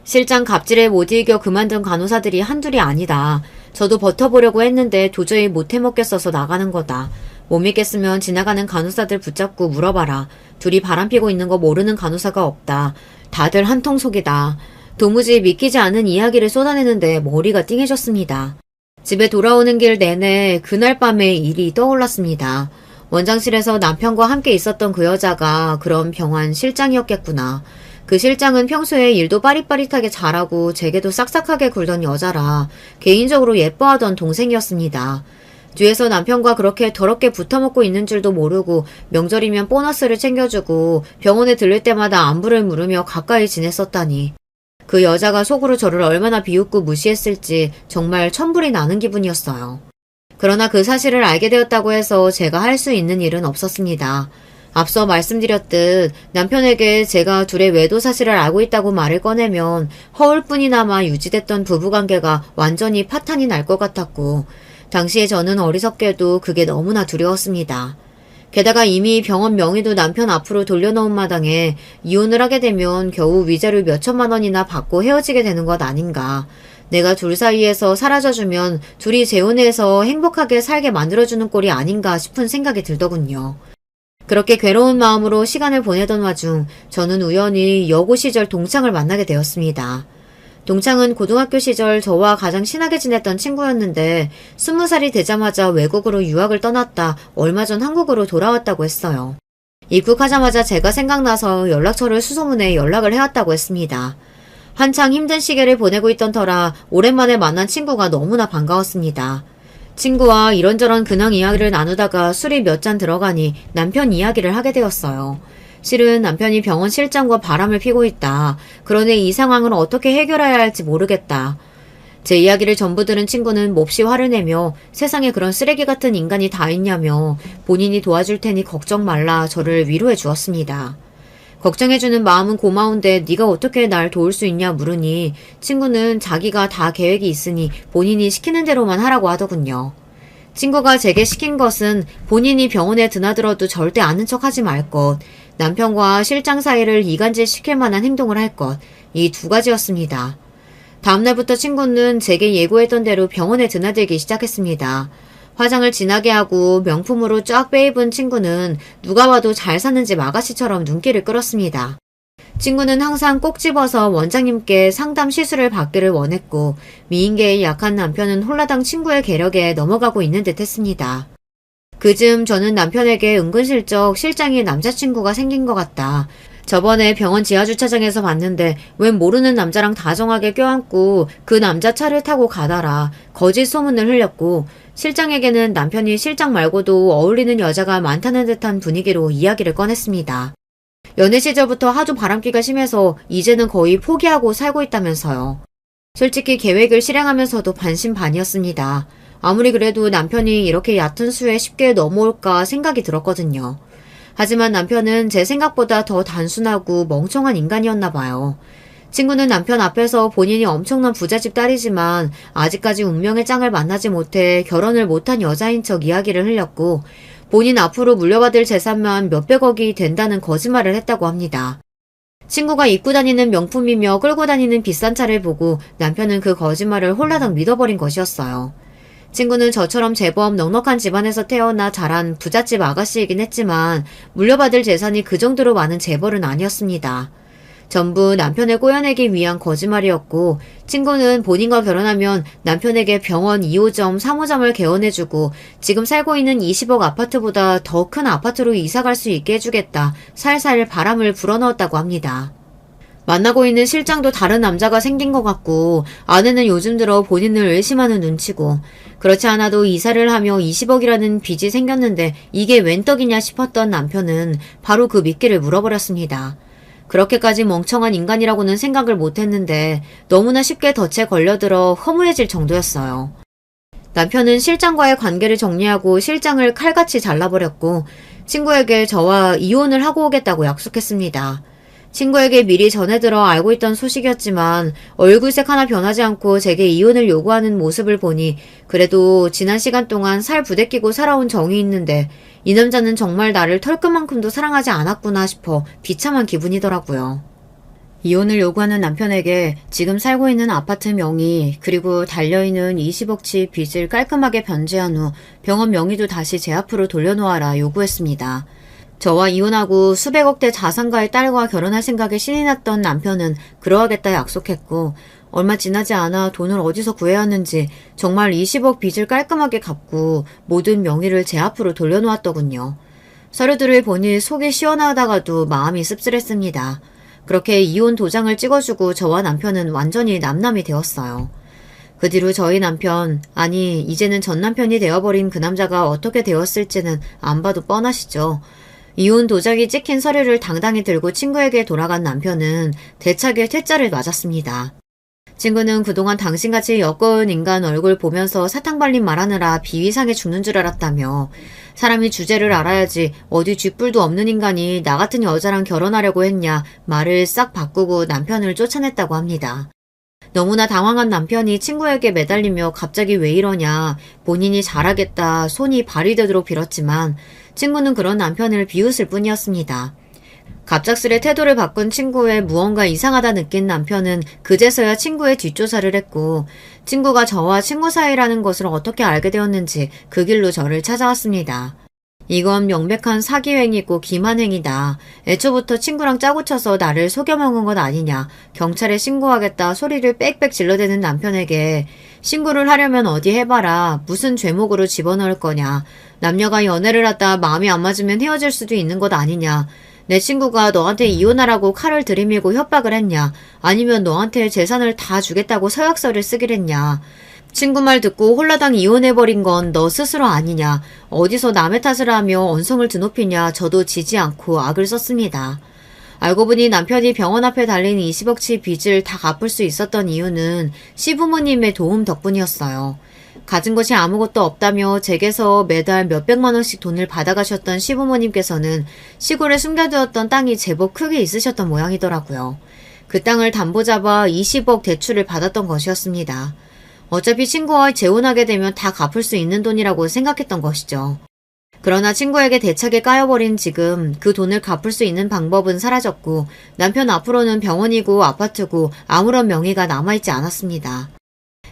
실장 갑질에 못 이겨 그만둔 간호사들이 한둘이 아니다. 저도 버텨보려고 했는데 도저히 못 해먹겠어서 나가는 거다. 못 믿겠으면 지나가는 간호사들 붙잡고 물어봐라. 둘이 바람피고 있는 거 모르는 간호사가 없다. 다들 한통속이다. 도무지 믿기지 않은 이야기를 쏟아내는데 머리가 띵해졌습니다. 집에 돌아오는 길 내내 그날 밤의 일이 떠올랐습니다. 원장실에서 남편과 함께 있었던 그 여자가 그런 병원 실장이었겠구나. 그 실장은 평소에 일도 빠릿빠릿하게 잘하고 제게도 싹싹하게 굴던 여자라 개인적으로 예뻐하던 동생이었습니다. 뒤에서 남편과 그렇게 더럽게 붙어먹고 있는 줄도 모르고 명절이면 보너스를 챙겨주고 병원에 들릴 때마다 안부를 물으며 가까이 지냈었다니. 그 여자가 속으로 저를 얼마나 비웃고 무시했을지 정말 천불이 나는 기분이었어요. 그러나 그 사실을 알게 되었다고 해서 제가 할 수 있는 일은 없었습니다. 앞서 말씀드렸듯 남편에게 제가 둘의 외도 사실을 알고 있다고 말을 꺼내면 허울뿐이나마 유지됐던 부부관계가 완전히 파탄이 날 것 같았고 당시에 저는 어리석게도 그게 너무나 두려웠습니다. 게다가 이미 병원 명의도 남편 앞으로 돌려놓은 마당에 이혼을 하게 되면 겨우 위자료 몇천만 원이나 받고 헤어지게 되는 것 아닌가. 내가 둘 사이에서 사라져주면 둘이 재혼해서 행복하게 살게 만들어주는 꼴이 아닌가 싶은 생각이 들더군요. 그렇게 괴로운 마음으로 시간을 보내던 와중 저는 우연히 여고 시절 동창을 만나게 되었습니다. 동창은 고등학교 시절 저와 가장 친하게 지냈던 친구였는데 20살이 되자마자 외국으로 유학을 떠났다 얼마 전 한국으로 돌아왔다고 했어요. 입국하자마자 제가 생각나서 연락처를 수소문해 연락을 해왔다고 했습니다. 한창 힘든 시기를 보내고 있던 터라 오랜만에 만난 친구가 너무나 반가웠습니다. 친구와 이런저런 근황 이야기를 나누다가 술이 몇 잔 들어가니 남편 이야기를 하게 되었어요. 실은 남편이 병원 실장과 바람을 피고 있다. 그러니 이 상황을 어떻게 해결해야 할지 모르겠다. 제 이야기를 전부 들은 친구는 몹시 화를 내며 세상에 그런 쓰레기 같은 인간이 다 있냐며 본인이 도와줄 테니 걱정 말라 저를 위로해 주었습니다. 걱정해주는 마음은 고마운데 네가 어떻게 날 도울 수 있냐 물으니 친구는 자기가 다 계획이 있으니 본인이 시키는 대로만 하라고 하더군요. 친구가 제게 시킨 것은 본인이 병원에 드나들어도 절대 아는 척하지 말 것, 남편과 실장 사이를 이간질 시킬 만한 행동을 할 것, 이 2가지였습니다. 다음날부터 친구는 제게 예고했던 대로 병원에 드나들기 시작했습니다. 화장을 진하게 하고 명품으로 쫙 빼입은 친구는 누가 봐도 잘 사는 집 아가씨처럼 눈길을 끌었습니다. 친구는 항상 꼭 집어서 원장님께 상담 시술을 받기를 원했고 미인계의 약한 남편은 홀라당 친구의 계력에 넘어가고 있는 듯 했습니다. 그즈음 저는 남편에게 은근슬쩍 실장의 남자친구가 생긴 것 같다. 저번에 병원 지하주차장에서 봤는데 웬 모르는 남자랑 다정하게 껴안고 그 남자 차를 타고 가더라. 거짓 소문을 흘렸고 실장에게는 남편이 실장 말고도 어울리는 여자가 많다는 듯한 분위기로 이야기를 꺼냈습니다. 연애 시절부터 하도 바람기가 심해서 이제는 거의 포기하고 살고 있다면서요. 솔직히 계획을 실행하면서도 반신반의였습니다. 아무리 그래도 남편이 이렇게 얕은 수에 쉽게 넘어올까 생각이 들었거든요. 하지만 남편은 제 생각보다 더 단순하고 멍청한 인간이었나 봐요. 친구는 남편 앞에서 본인이 엄청난 부잣집 딸이지만 아직까지 운명의 짱을 만나지 못해 결혼을 못한 여자인 척 이야기를 흘렸고 본인 앞으로 물려받을 재산만 몇백억이 된다는 거짓말을 했다고 합니다. 친구가 입고 다니는 명품이며 끌고 다니는 비싼 차를 보고 남편은 그 거짓말을 홀라당 믿어버린 것이었어요. 친구는 저처럼 제법 넉넉한 집안에서 태어나 자란 부잣집 아가씨이긴 했지만 물려받을 재산이 그 정도로 많은 재벌은 아니었습니다. 전부 남편을 꼬여내기 위한 거짓말이었고 친구는 본인과 결혼하면 남편에게 병원 2호점, 3호점을 개원해주고 지금 살고 있는 20억 아파트보다 더 큰 아파트로 이사갈 수 있게 해주겠다 살살 바람을 불어넣었다고 합니다. 만나고 있는 실장도 다른 남자가 생긴 것 같고 아내는 요즘 들어 본인을 의심하는 눈치고 그렇지 않아도 이사를 하며 20억이라는 빚이 생겼는데 이게 웬 떡이냐 싶었던 남편은 바로 그 미끼를 물어버렸습니다. 그렇게까지 멍청한 인간이라고는 생각을 못했는데 너무나 쉽게 덫에 걸려들어 허무해질 정도였어요. 남편은 실장과의 관계를 정리하고 실장을 칼같이 잘라버렸고 친구에게 저와 이혼을 하고 오겠다고 약속했습니다. 친구에게 미리 전해들어 알고 있던 소식이었지만 얼굴색 하나 변하지 않고 제게 이혼을 요구하는 모습을 보니 그래도 지난 시간 동안 살 부대끼고 살아온 정이 있는데 이 남자는 정말 나를 털끝만큼도 사랑하지 않았구나 싶어 비참한 기분이더라고요. 이혼을 요구하는 남편에게 지금 살고 있는 아파트 명의 그리고 달려있는 20억치 빚을 깔끔하게 변제한 후 병원 명의도 다시 제 앞으로 돌려놓아라 요구했습니다. 저와 이혼하고 수백억대 자산가의 딸과 결혼할 생각에 신이 났던 남편은 그러하겠다 약속했고 얼마 지나지 않아 돈을 어디서 구해야 하는지 정말 20억 빚을 깔끔하게 갚고 모든 명의를 제 앞으로 돌려놓았더군요. 서류들을 보니 속이 시원하다가도 마음이 씁쓸했습니다. 그렇게 이혼 도장을 찍어주고 저와 남편은 완전히 남남이 되었어요. 그 뒤로 저희 남편, 아니 이제는 전 남편이 되어버린 그 남자가 어떻게 되었을지는 안 봐도 뻔하시죠. 이혼 도장이 찍힌 서류를 당당히 들고 친구에게 돌아간 남편은 대차게 퇴짜를 맞았습니다. 친구는 그동안 당신같이 여꺼운 인간 얼굴 보면서 사탕 발림 말하느라 비위상해 죽는 줄 알았다며 사람이 주제를 알아야지 어디 쥐뿔도 없는 인간이 나 같은 여자랑 결혼하려고 했냐 말을 싹 바꾸고 남편을 쫓아냈다고 합니다. 너무나 당황한 남편이 친구에게 매달리며 갑자기 왜 이러냐 본인이 잘하겠다 손이 발이 되도록 빌었지만 친구는 그런 남편을 비웃을 뿐이었습니다. 갑작스레 태도를 바꾼 친구의 무언가 이상하다 느낀 남편은 그제서야 친구의 뒷조사를 했고 친구가 저와 친구 사이라는 것을 어떻게 알게 되었는지 그 길로 저를 찾아왔습니다. 이건 명백한 사기행위고 기만행위다. 애초부터 친구랑 짜고 쳐서 나를 속여먹은 것 아니냐. 경찰에 신고하겠다 소리를 빽빽 질러대는 남편에게 신고를 하려면 어디 해봐라. 무슨 죄목으로 집어넣을 거냐. 남녀가 연애를 하다 마음이 안 맞으면 헤어질 수도 있는 것 아니냐. 내 친구가 너한테 이혼하라고 칼을 들이밀고 협박을 했냐. 아니면 너한테 재산을 다 주겠다고 서약서를 쓰기로 했냐. 친구 말 듣고 홀라당 이혼해버린 건 너 스스로 아니냐. 어디서 남의 탓을 하며 언성을 드높이냐. 저도 지지 않고 악을 썼습니다. 알고 보니 남편이 병원 앞에 달린 20억치 빚을 다 갚을 수 있었던 이유는 시부모님의 도움 덕분이었어요. 가진 것이 아무것도 없다며 제게서 매달 몇백만 원씩 돈을 받아가셨던 시부모님께서는 시골에 숨겨두었던 땅이 제법 크게 있으셨던 모양이더라고요. 그 땅을 담보 잡아 20억 대출을 받았던 것이었습니다. 어차피 친구와 재혼하게 되면 다 갚을 수 있는 돈이라고 생각했던 것이죠. 그러나 친구에게 대차게 까여버린 지금 그 돈을 갚을 수 있는 방법은 사라졌고 남편 앞으로는 병원이고 아파트고 아무런 명의가 남아있지 않았습니다.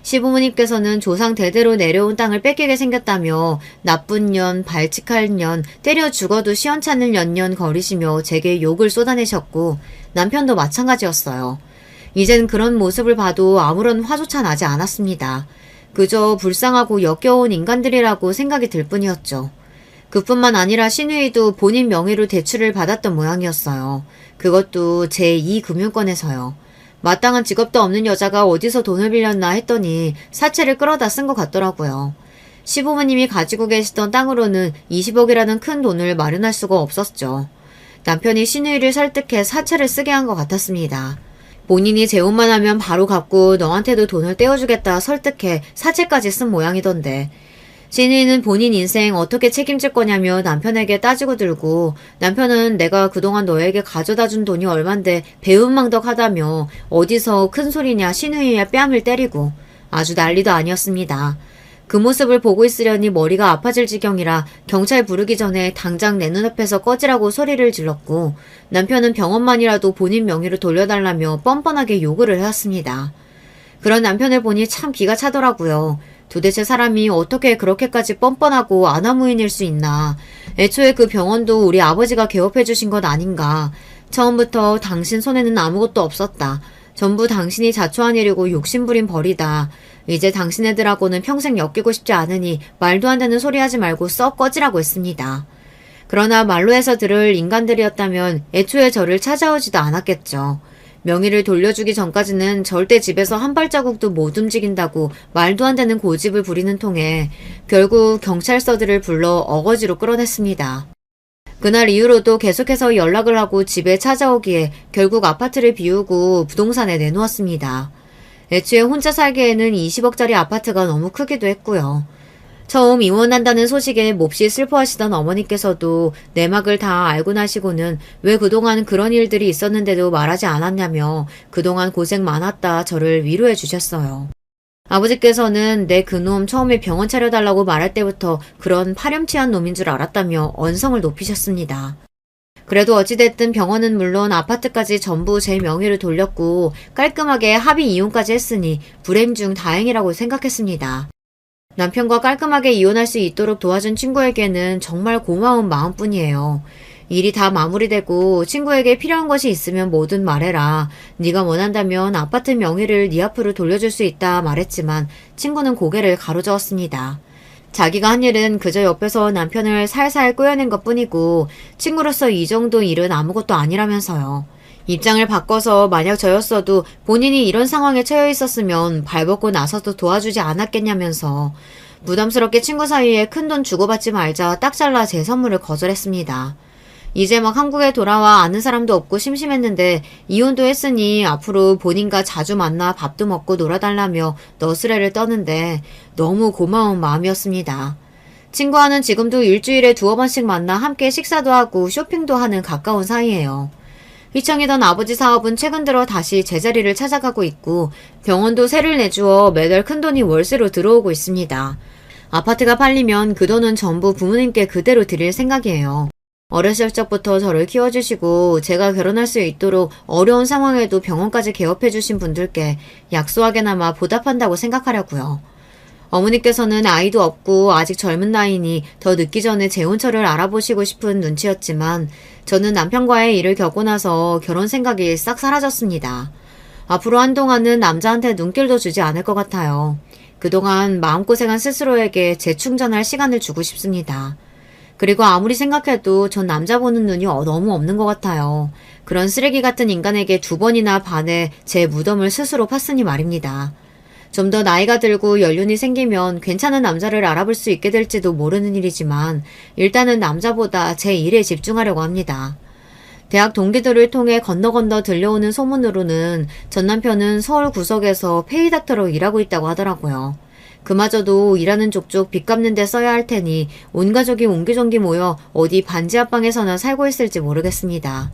시부모님께서는 조상 대대로 내려온 땅을 뺏기게 생겼다며 나쁜 년, 발칙할 년, 때려 죽어도 시원찮을 년년 거리시며 제게 욕을 쏟아내셨고 남편도 마찬가지였어요. 이젠 그런 모습을 봐도 아무런 화조차 나지 않았습니다. 그저 불쌍하고 역겨운 인간들이라고 생각이 들 뿐이었죠. 그뿐만 아니라 신우이도 본인 명의로 대출을 받았던 모양이었어요. 그것도 제2금융권에서요. 마땅한 직업도 없는 여자가 어디서 돈을 빌렸나 했더니 사채를 끌어다 쓴 것 같더라고요. 시부모님이 가지고 계시던 땅으로는 20억이라는 큰 돈을 마련할 수가 없었죠. 남편이 신우이를 설득해 사채를 쓰게 한 것 같았습니다. 본인이 재혼만 하면 바로 갚고 너한테도 돈을 떼어주겠다 설득해 사채까지 쓴 모양이던데 신이는 본인 인생 어떻게 책임질 거냐며 남편에게 따지고 들고, 남편은 내가 그동안 너에게 가져다 준 돈이 얼만데 배은망덕하다며 어디서 큰 소리냐 신우이의 뺨을 때리고 아주 난리도 아니었습니다. 그 모습을 보고 있으려니 머리가 아파질 지경이라 경찰 부르기 전에 당장 내 눈앞에서 꺼지라고 소리를 질렀고, 남편은 병원만이라도 본인 명의로 돌려달라며 뻔뻔하게 요구를 해왔습니다. 그런 남편을 보니 참 기가 차더라고요. 도대체 사람이 어떻게 그렇게까지 뻔뻔하고 아나무인일 수 있나. 애초에 그 병원도 우리 아버지가 개업해 주신 것 아닌가. 처음부터 당신 손에는 아무것도 없었다. 전부 당신이 자초한 일이고 욕심부린 벌이다. 이제 당신 애들하고는 평생 엮이고 싶지 않으니 말도 안 되는 소리 하지 말고 썩 꺼지라고 했습니다. 그러나 말로 해서 들을 인간들이었다면 애초에 저를 찾아오지도 않았겠죠. 명의를 돌려주기 전까지는 절대 집에서 한 발자국도 못 움직인다고 말도 안 되는 고집을 부리는 통에 결국 경찰서들을 불러 어거지로 끌어냈습니다. 그날 이후로도 계속해서 연락을 하고 집에 찾아오기에 결국 아파트를 비우고 부동산에 내놓았습니다. 애초에 혼자 살기에는 20억짜리 아파트가 너무 크기도 했고요. 처음 이혼한다는 소식에 몹시 슬퍼하시던 어머니께서도 내막을 다 알고 나시고는 왜 그동안 그런 일들이 있었는데도 말하지 않았냐며 그동안 고생 많았다 저를 위로해 주셨어요. 아버지께서는 내 그놈 처음에 병원 차려달라고 말할 때부터 그런 파렴치한 놈인 줄 알았다며 언성을 높이셨습니다. 그래도 어찌됐든 병원은 물론 아파트까지 전부 제 명의로 돌렸고 깔끔하게 합의 이혼까지 했으니 불행 중 다행이라고 생각했습니다. 남편과 깔끔하게 이혼할 수 있도록 도와준 친구에게는 정말 고마운 마음뿐이에요. 일이 다 마무리되고 친구에게 필요한 것이 있으면 뭐든 말해라. 네가 원한다면 아파트 명의를 네 앞으로 돌려줄 수 있다 말했지만 친구는 고개를 가로저었습니다. 자기가 한 일은 그저 옆에서 남편을 살살 꼬여낸 것뿐이고 친구로서 이 정도 일은 아무것도 아니라면서요. 입장을 바꿔서 만약 저였어도 본인이 이런 상황에 처해 있었으면 발벗고 나서도 도와주지 않았겠냐면서 부담스럽게 친구 사이에 큰돈 주고받지 말자 딱 잘라 제 선물을 거절했습니다. 이제 막 한국에 돌아와 아는 사람도 없고 심심했는데 이혼도 했으니 앞으로 본인과 자주 만나 밥도 먹고 놀아달라며 너스레를 떠는데 너무 고마운 마음이었습니다. 친구와는 지금도 일주일에 2번씩 만나 함께 식사도 하고 쇼핑도 하는 가까운 사이예요. 휘청이던 아버지 사업은 최근 들어 다시 제자리를 찾아가고 있고 병원도 세를 내주어 매달 큰돈이 월세로 들어오고 있습니다. 아파트가 팔리면 그 돈은 전부 부모님께 그대로 드릴 생각이에요. 어렸을 적부터 저를 키워주시고 제가 결혼할 수 있도록 어려운 상황에도 병원까지 개업해주신 분들께 약소하게나마 보답한다고 생각하려고요. 어머니께서는 아이도 없고 아직 젊은 나이니 더 늦기 전에 재혼처를 알아보시고 싶은 눈치였지만 저는 남편과의 일을 겪고 나서 결혼 생각이 싹 사라졌습니다. 앞으로 한동안은 남자한테 눈길도 주지 않을 것 같아요. 그동안 마음고생한 스스로에게 재충전할 시간을 주고 싶습니다. 그리고 아무리 생각해도 전 남자 보는 눈이 너무 없는 것 같아요. 그런 쓰레기 같은 인간에게 2번이나 반해 제 무덤을 스스로 팠으니 말입니다. 좀 더 나이가 들고 연륜이 생기면 괜찮은 남자를 알아볼 수 있게 될지도 모르는 일이지만 일단은 남자보다 제 일에 집중하려고 합니다. 대학 동기들을 통해 건너 들려오는 소문으로는 전 남편은 서울 구석에서 페이닥터로 일하고 있다고 하더라고요. 그마저도 일하는 족족 빚 갚는 데 써야 할 테니 온 가족이 옹기종기 모여 어디 반지 앞방에서나 살고 있을지 모르겠습니다.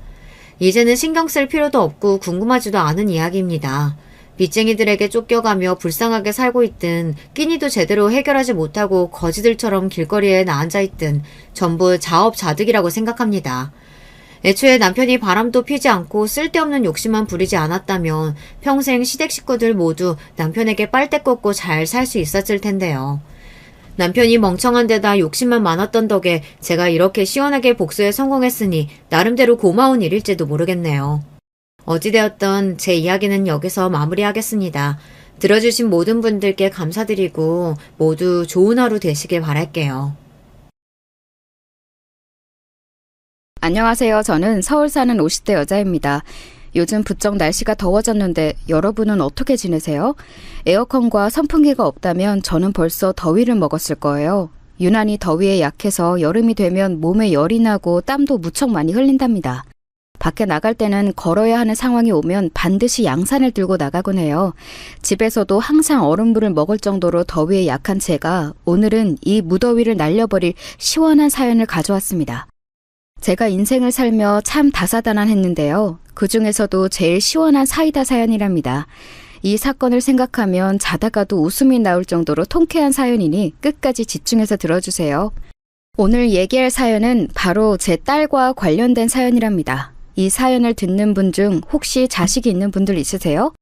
이제는 신경 쓸 필요도 없고 궁금하지도 않은 이야기입니다. 빚쟁이들에게 쫓겨가며 불쌍하게 살고 있든 끼니도 제대로 해결하지 못하고 거지들처럼 길거리에 앉아있든 전부 자업자득이라고 생각합니다. 애초에 남편이 바람도 피지 않고 쓸데없는 욕심만 부리지 않았다면 평생 시댁 식구들 모두 남편에게 빨대 꽂고 잘 살 수 있었을 텐데요. 남편이 멍청한 데다 욕심만 많았던 덕에 제가 이렇게 시원하게 복수에 성공했으니 나름대로 고마운 일일지도 모르겠네요. 어찌되었던 제 이야기는 여기서 마무리하겠습니다. 들어주신 모든 분들께 감사드리고 모두 좋은 하루 되시길 바랄게요. 안녕하세요. 저는 서울 사는 50대 여자입니다. 요즘 부쩍 날씨가 더워졌는데 여러분은 어떻게 지내세요? 에어컨과 선풍기가 없다면 저는 벌써 더위를 먹었을 거예요. 유난히 더위에 약해서 여름이 되면 몸에 열이 나고 땀도 무척 많이 흘린답니다. 밖에 나갈 때는 걸어야 하는 상황이 오면 반드시 양산을 들고 나가곤 해요. 집에서도 항상 얼음물을 먹을 정도로 더위에 약한 제가 오늘은 이 무더위를 날려버릴 시원한 사연을 가져왔습니다. 제가 인생을 살며 참 다사다난했는데요. 그 중에서도 제일 시원한 사이다 사연이랍니다. 이 사건을 생각하면 자다가도 웃음이 나올 정도로 통쾌한 사연이니 끝까지 집중해서 들어주세요. 오늘 얘기할 사연은 바로 제 딸과 관련된 사연이랍니다. 이 사연을 듣는 분 중 혹시 자식이 있는 분들 있으세요?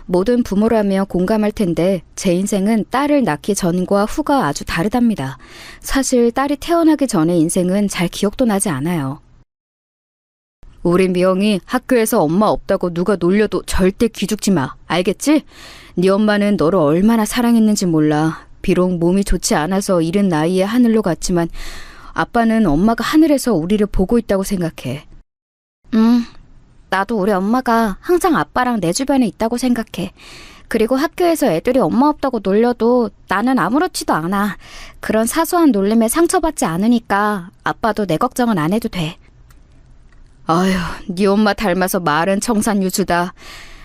모든 부모라면 공감할 텐데 제 인생은 딸을 낳기 전과 후가 아주 다르답니다. 사실 딸이 태어나기 전의 인생은 잘 기억도 나지 않아요. 우리 미영이 학교에서 엄마 없다고 누가 놀려도 절대 기죽지 마. 알겠지? 네 엄마는 너를 얼마나 사랑했는지 몰라. 비록 몸이 좋지 않아서 이른 나이에 하늘로 갔지만 아빠는 엄마가 하늘에서 우리를 보고 있다고 생각해. 나도 우리 엄마가 항상 아빠랑 내 주변에 있다고 생각해. 그리고 학교에서 애들이 엄마 없다고 놀려도 나는 아무렇지도 않아. 그런 사소한 놀림에 상처받지 않으니까 아빠도 내 걱정은 안 해도 돼. 아휴, 네 엄마 닮아서 말은 청산유수다.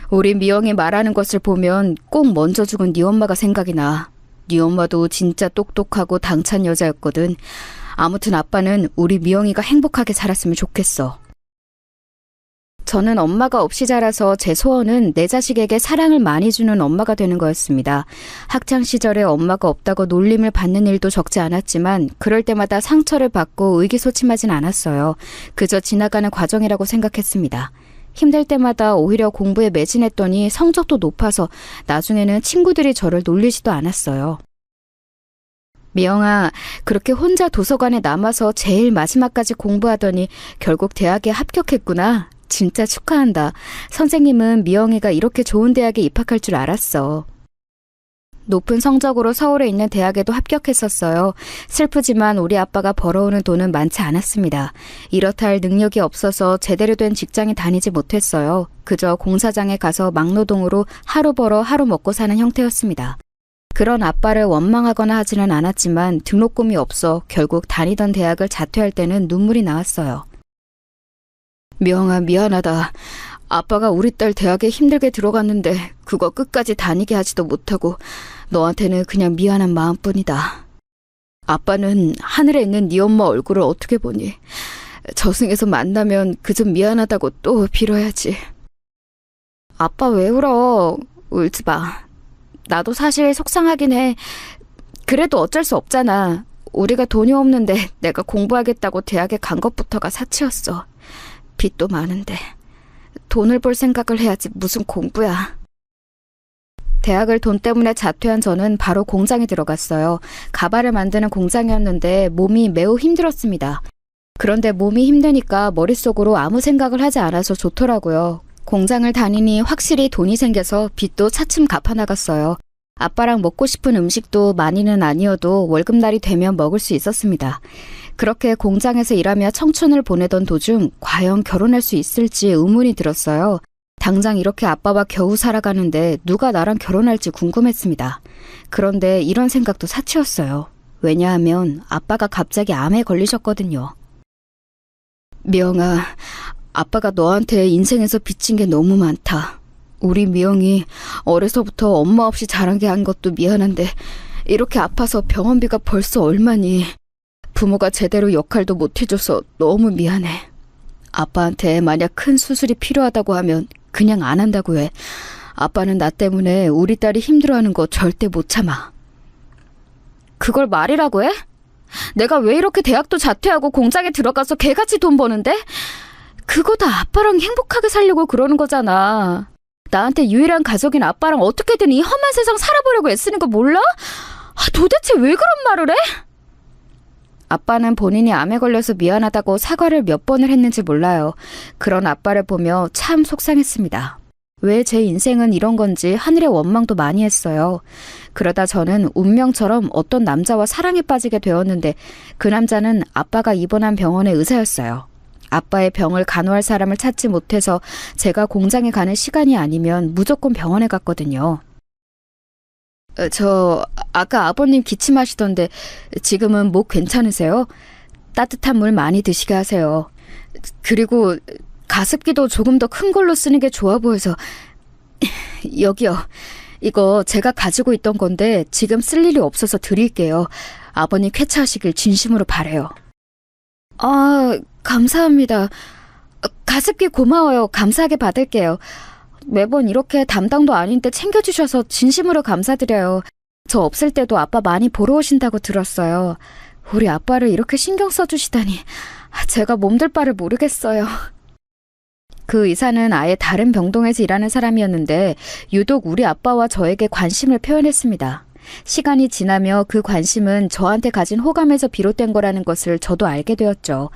우리 미영이 말하는 것을 보면 꼭 먼저 죽은 네 엄마가 생각이 나. 네 엄마도 진짜 똑똑하고 당찬 여자였거든. 아무튼 아빠는 우리 미영이가 행복하게 살았으면 좋겠어. 저는 엄마가 없이 자라서 제 소원은 내 자식에게 사랑을 많이 주는 엄마가 되는 거였습니다. 학창시절에 엄마가 없다고 놀림을 받는 일도 적지 않았지만 그럴 때마다 상처를 받고 의기소침하진 않았어요. 그저 지나가는 과정이라고 생각했습니다. 힘들 때마다 오히려 공부에 매진했더니 성적도 높아서 나중에는 친구들이 저를 놀리지도 않았어요. 미영아, 그렇게 혼자 도서관에 남아서 제일 마지막까지 공부하더니 결국 대학에 합격했구나. 진짜 축하한다. 선생님은 미영이가 이렇게 좋은 대학에 입학할 줄 알았어. 높은 성적으로 서울에 있는 대학에도 합격했었어요. 슬프지만 우리 아빠가 벌어오는 돈은 많지 않았습니다. 이렇다 할 능력이 없어서 제대로 된 직장에 다니지 못했어요. 그저 공사장에 가서 막노동으로 하루 벌어 하루 먹고 사는 형태였습니다. 그런 아빠를 원망하거나 하지는 않았지만 등록금이 없어 결국 다니던 대학을 자퇴할 때는 눈물이 나왔어요. 미영아, 미안하다. 아빠가 우리 딸 대학에 힘들게 들어갔는데 그거 끝까지 다니게 하지도 못하고 너한테는 그냥 미안한 마음뿐이다. 아빠는 하늘에 있는 네 엄마 얼굴을 어떻게 보니? 저승에서 만나면 그저 미안하다고 또 빌어야지. 아빠 왜 울어? 울지 마. 나도 사실 속상하긴 해. 그래도 어쩔 수 없잖아. 우리가 돈이 없는데 내가 공부하겠다고 대학에 간 것부터가 사치였어. 빚도 많은데 돈을 벌 생각을 해야지 무슨 공부야. 대학을 돈 때문에 자퇴한 저는 바로 공장에 들어갔어요. 가발을 만드는 공장이었는데 몸이 매우 힘들었습니다. 그런데 몸이 힘드니까 머릿속으로 아무 생각을 하지 않아서 좋더라고요. 공장을 다니니 확실히 돈이 생겨서 빚도 차츰 갚아나갔어요. 아빠랑 먹고 싶은 음식도 많이는 아니어도 월급날이 되면 먹을 수 있었습니다. 그렇게 공장에서 일하며 청춘을 보내던 도중 과연 결혼할 수 있을지 의문이 들었어요. 당장 이렇게 아빠와 겨우 살아가는데 누가 나랑 결혼할지 궁금했습니다. 그런데 이런 생각도 사치였어요. 왜냐하면 아빠가 갑자기 암에 걸리셨거든요. 미영아, 아빠가 너한테 인생에서 빚진 게 너무 많다. 우리 미영이 어려서부터 엄마 없이 자라게 한 것도 미안한데 이렇게 아파서 병원비가 벌써 얼마니. 부모가 제대로 역할도 못 해줘서 너무 미안해. 아빠한테 만약 큰 수술이 필요하다고 하면 그냥 안 한다고 해. 아빠는 나 때문에 우리 딸이 힘들어하는 거 절대 못 참아. 그걸 말이라고 해? 내가 왜 이렇게 대학도 자퇴하고 공장에 들어가서 개같이 돈 버는데? 그거 다 아빠랑 행복하게 살려고 그러는 거잖아. 나한테 유일한 가족인 아빠랑 어떻게든 이 험한 세상 살아보려고 애쓰는 거 몰라? 도대체 왜 그런 말을 해? 아빠는 본인이 암에 걸려서 미안하다고 사과를 몇 번을 했는지 몰라요. 그런 아빠를 보며 참 속상했습니다. 왜 제 인생은 이런 건지 하늘의 원망도 많이 했어요. 그러다 저는 운명처럼 어떤 남자와 사랑에 빠지게 되었는데 그 남자는 아빠가 입원한 병원의 의사였어요. 아빠의 병을 간호할 사람을 찾지 못해서 제가 공장에 가는 시간이 아니면 무조건 병원에 갔거든요. 아까 아버님 기침하시던데 지금은 목 괜찮으세요? 따뜻한 물 많이 드시게 하세요. 그리고 가습기도 조금 더 큰 걸로 쓰는 게 좋아 보여서. 여기요. 이거 제가 가지고 있던 건데 지금 쓸 일이 없어서 드릴게요. 아버님 쾌차하시길 진심으로 바래요. 아, 감사합니다. 가습기 고마워요. 감사하게 받을게요. 매번 이렇게 담당도 아닌데 챙겨주셔서 진심으로 감사드려요. 저 없을 때도 아빠 많이 보러 오신다고 들었어요. 우리 아빠를 이렇게 신경 써주시다니 제가 몸둘 바를 모르겠어요. 그 의사는 아예 다른 병동에서 일하는 사람이었는데 유독 우리 아빠와 저에게 관심을 표현했습니다. 시간이 지나며 그 관심은 저한테 가진 호감에서 비롯된 거라는 것을 저도 알게 되었죠.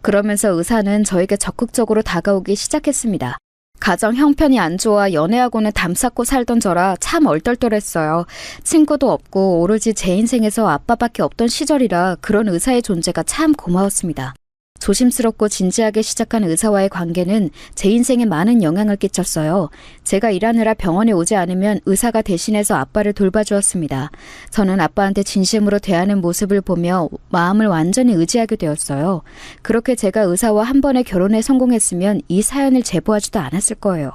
그러면서 의사는 저에게 적극적으로 다가오기 시작했습니다. 가정 형편이 안 좋아 연애하고는 담쌓고 살던 저라 참 얼떨떨했어요. 친구도 없고 오로지 제 인생에서 아빠밖에 없던 시절이라 그런 의사의 존재가 참 고마웠습니다. 조심스럽고 진지하게 시작한 의사와의 관계는 제 인생에 많은 영향을 끼쳤어요. 제가 일하느라 병원에 오지 않으면 의사가 대신해서 아빠를 돌봐주었습니다. 저는 아빠한테 진심으로 대하는 모습을 보며 마음을 완전히 의지하게 되었어요. 그렇게 제가 의사와 한 번에 결혼에 성공했으면 이 사연을 제보하지도 않았을 거예요.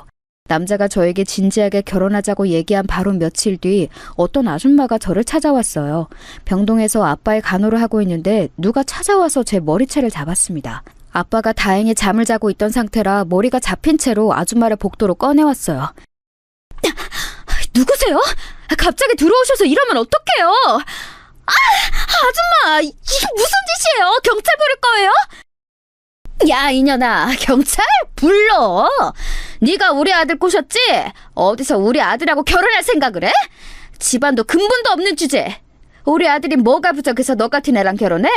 남자가 저에게 진지하게 결혼하자고 얘기한 바로 며칠 뒤 어떤 아줌마가 저를 찾아왔어요. 병동에서 아빠의 간호를 하고 있는데 누가 찾아와서 제 머리채를 잡았습니다. 아빠가 다행히 잠을 자고 있던 상태라 머리가 잡힌 채로 아줌마를 복도로 꺼내왔어요. 누구세요? 갑자기 들어오셔서 이러면 어떡해요? 아줌마! 이게 무슨 짓이에요? 경찰 부를 거예요? 야, 이년아, 경찰? 불러! 네가 우리 아들 꼬셨지? 어디서 우리 아들하고 결혼할 생각을 해? 집안도 근본도 없는 주제. 우리 아들이 뭐가 부족해서 너 같은 애랑 결혼해?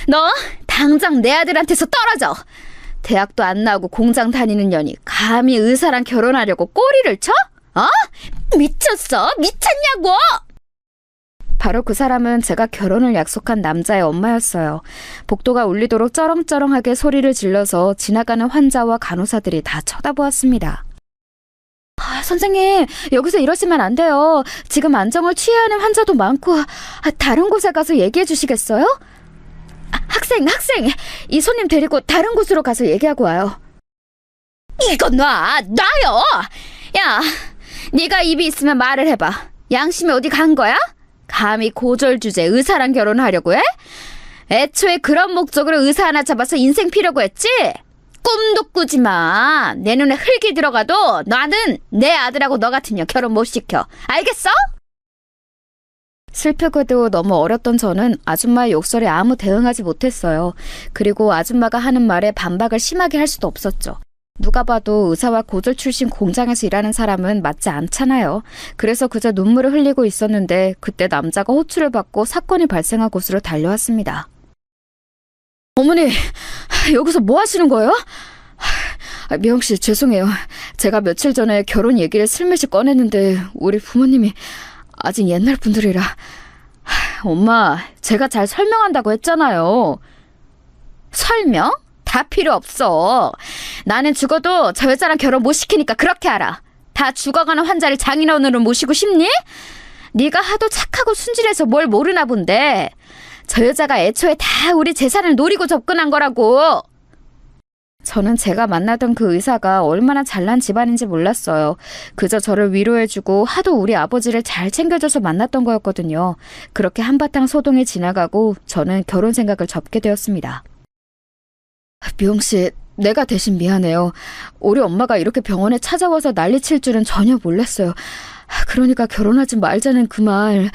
너 당장 내 아들한테서 떨어져. 대학도 안 나오고 공장 다니는 년이 감히 의사랑 결혼하려고 꼬리를 쳐? 어? 미쳤어? 미쳤냐고? 바로 그 사람은 제가 결혼을 약속한 남자의 엄마였어요. 복도가 울리도록 쩌렁쩌렁하게 소리를 질러서 지나가는 환자와 간호사들이 다 쳐다보았습니다. 선생님, 여기서 이러시면 안 돼요. 지금 안정을 취해야 하는 환자도 많고 다른 곳에 가서 얘기해 주시겠어요? 학생, 이 손님 데리고 다른 곳으로 가서 얘기하고 와요. 이거 놔요! 야, 네가 입이 있으면 말을 해봐. 양심이 어디 간 거야? 감히 고졸 주제 의사랑 결혼하려고 해? 애초에 그런 목적으로 의사 하나 잡아서 인생 피려고 했지? 꿈도 꾸지 마. 내 눈에 흙이 들어가도 나는 내 아들하고 너 같은 년 결혼 못 시켜. 알겠어? 슬프게도 너무 어렸던 저는 아줌마의 욕설에 아무 대응하지 못했어요. 그리고 아줌마가 하는 말에 반박을 심하게 할 수도 없었죠. 누가 봐도 의사와 고졸 출신 공장에서 일하는 사람은 맞지 않잖아요. 그래서 그저 눈물을 흘리고 있었는데 그때 남자가 호출을 받고 사건이 발생한 곳으로 달려왔습니다. 어머니, 여기서 뭐 하시는 거예요? 미영 씨, 죄송해요. 제가 며칠 전에 결혼 얘기를 슬며시 꺼냈는데 우리 부모님이 아직 옛날 분들이라. 엄마, 제가 잘 설명한다고 했잖아요. 설명? 다 필요 없어. 나는 죽어도 저 여자랑 결혼 못 시키니까 그렇게 알아. 다 죽어가는 환자를 장인어른으로 모시고 싶니? 네가 하도 착하고 순진해서 뭘 모르나 본데. 저 여자가 애초에 다 우리 재산을 노리고 접근한 거라고. 저는 제가 만나던 그 의사가 얼마나 잘난 집안인지 몰랐어요. 그저 저를 위로해주고 하도 우리 아버지를 잘 챙겨줘서 만났던 거였거든요. 그렇게 한바탕 소동이 지나가고 저는 결혼 생각을 접게 되었습니다. 미영 씨, 내가 대신 미안해요. 우리 엄마가 이렇게 병원에 찾아와서 난리칠 줄은 전혀 몰랐어요. 그러니까 결혼하지 말자는 그 말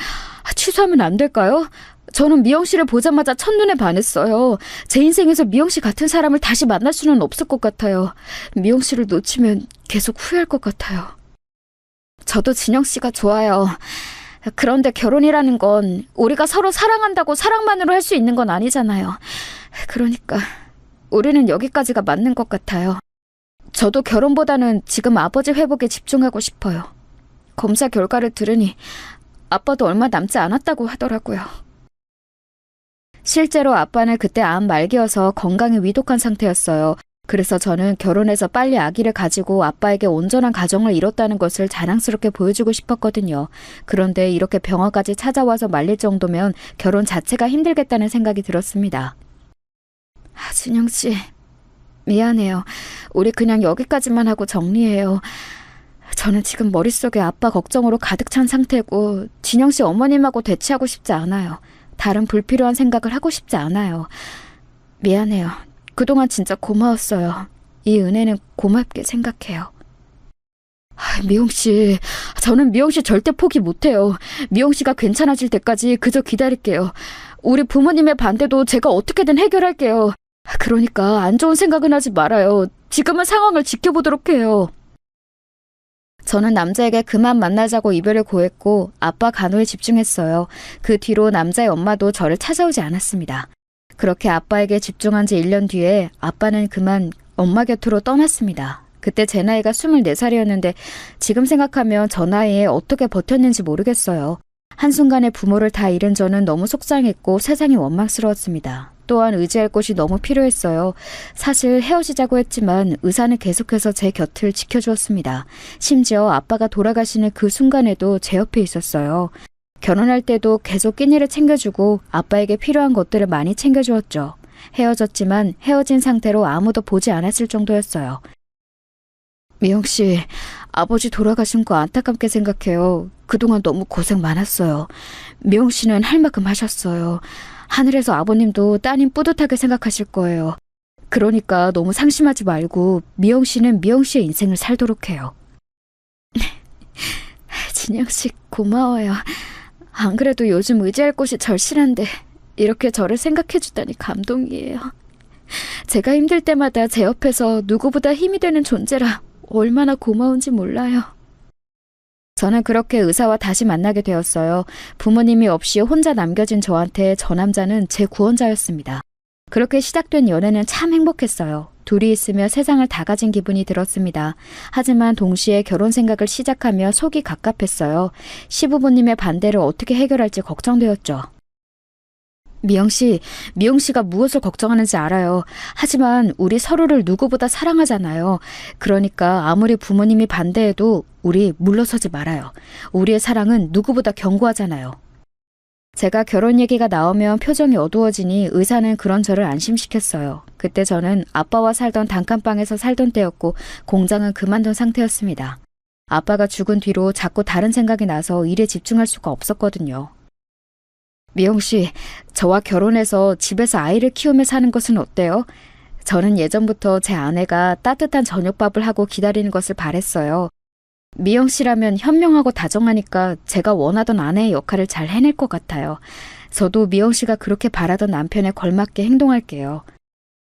취소하면 안 될까요? 저는 미영 씨를 보자마자 첫눈에 반했어요. 제 인생에서 미영 씨 같은 사람을 다시 만날 수는 없을 것 같아요. 미영 씨를 놓치면 계속 후회할 것 같아요. 저도 진영 씨가 좋아요. 그런데 결혼이라는 건 우리가 서로 사랑한다고 사랑만으로 할 수 있는 건 아니잖아요. 그러니까 우리는 여기까지가 맞는 것 같아요. 저도 결혼보다는 지금 아버지 회복에 집중하고 싶어요. 검사 결과를 들으니 아빠도 얼마 남지 않았다고 하더라고요. 실제로 아빠는 그때 암 말기여서 건강이 위독한 상태였어요. 그래서 저는 결혼해서 빨리 아기를 가지고 아빠에게 온전한 가정을 이뤘다는 것을 자랑스럽게 보여주고 싶었거든요. 그런데 이렇게 병원까지 찾아와서 말릴 정도면 결혼 자체가 힘들겠다는 생각이 들었습니다. 진영 씨, 미안해요. 우리 그냥 여기까지만 하고 정리해요. 저는 지금 머릿속에 아빠 걱정으로 가득 찬 상태고 진영 씨 어머님하고 대치하고 싶지 않아요. 다른 불필요한 생각을 하고 싶지 않아요. 미안해요. 그동안 진짜 고마웠어요. 이 은혜는 고맙게 생각해요. 미영 씨, 저는 미영 씨 절대 포기 못해요. 미영 씨가 괜찮아질 때까지 그저 기다릴게요. 우리 부모님의 반대도 제가 어떻게든 해결할게요. 그러니까 안 좋은 생각은 하지 말아요. 지금은 상황을 지켜보도록 해요. 저는 남자에게 그만 만나자고 이별을 고했고 아빠 간호에 집중했어요. 그 뒤로 남자의 엄마도 저를 찾아오지 않았습니다. 그렇게 아빠에게 집중한 지 1년 뒤에 아빠는 그만 엄마 곁으로 떠났습니다. 그때 제 나이가 24살이었는데 지금 생각하면 저 나이에 어떻게 버텼는지 모르겠어요. 한순간에 부모를 다 잃은 저는 너무 속상했고 세상이 원망스러웠습니다. 또한 의지할 곳이 너무 필요했어요. 사실 헤어지자고 했지만 의사는 계속해서 제 곁을 지켜주었습니다. 심지어 아빠가 돌아가시는 그 순간에도 제 옆에 있었어요. 결혼할 때도 계속 끼니를 챙겨주고 아빠에게 필요한 것들을 많이 챙겨주었죠. 헤어졌지만 헤어진 상태로 아무도 보지 않았을 정도였어요. 미영 씨, 아버지 돌아가신 거 안타깝게 생각해요. 그동안 너무 고생 많았어요. 미영 씨는 할 만큼 하셨어요. 하늘에서 아버님도 따님 뿌듯하게 생각하실 거예요. 그러니까 너무 상심하지 말고 미영 씨는 미영 씨의 인생을 살도록 해요. 진영 씨 고마워요. 안 그래도 요즘 의지할 곳이 절실한데 이렇게 저를 생각해 주다니 감동이에요. 제가 힘들 때마다 제 옆에서 누구보다 힘이 되는 존재라 얼마나 고마운지 몰라요. 저는 그렇게 의사와 다시 만나게 되었어요. 부모님이 없이 혼자 남겨진 저한테 저 남자는 제 구원자였습니다. 그렇게 시작된 연애는 참 행복했어요. 둘이 있으며 세상을 다 가진 기분이 들었습니다. 하지만 동시에 결혼 생각을 시작하며 속이 갑갑했어요. 시부모님의 반대를 어떻게 해결할지 걱정되었죠. 미영 씨가 무엇을 걱정하는지 알아요. 하지만 우리 서로를 누구보다 사랑하잖아요. 그러니까 아무리 부모님이 반대해도 우리 물러서지 말아요. 우리의 사랑은 누구보다 견고하잖아요. 제가 결혼 얘기가 나오면 표정이 어두워지니 의사는 그런 저를 안심시켰어요. 그때 저는 아빠와 살던 단칸방에서 살던 때였고 공장은 그만둔 상태였습니다. 아빠가 죽은 뒤로 자꾸 다른 생각이 나서 일에 집중할 수가 없었거든요. 미영 씨, 저와 결혼해서 집에서 아이를 키우며 사는 것은 어때요? 저는 예전부터 제 아내가 따뜻한 저녁밥을 하고 기다리는 것을 바랬어요. 미영 씨라면 현명하고 다정하니까 제가 원하던 아내의 역할을 잘 해낼 것 같아요. 저도 미영 씨가 그렇게 바라던 남편에 걸맞게 행동할게요.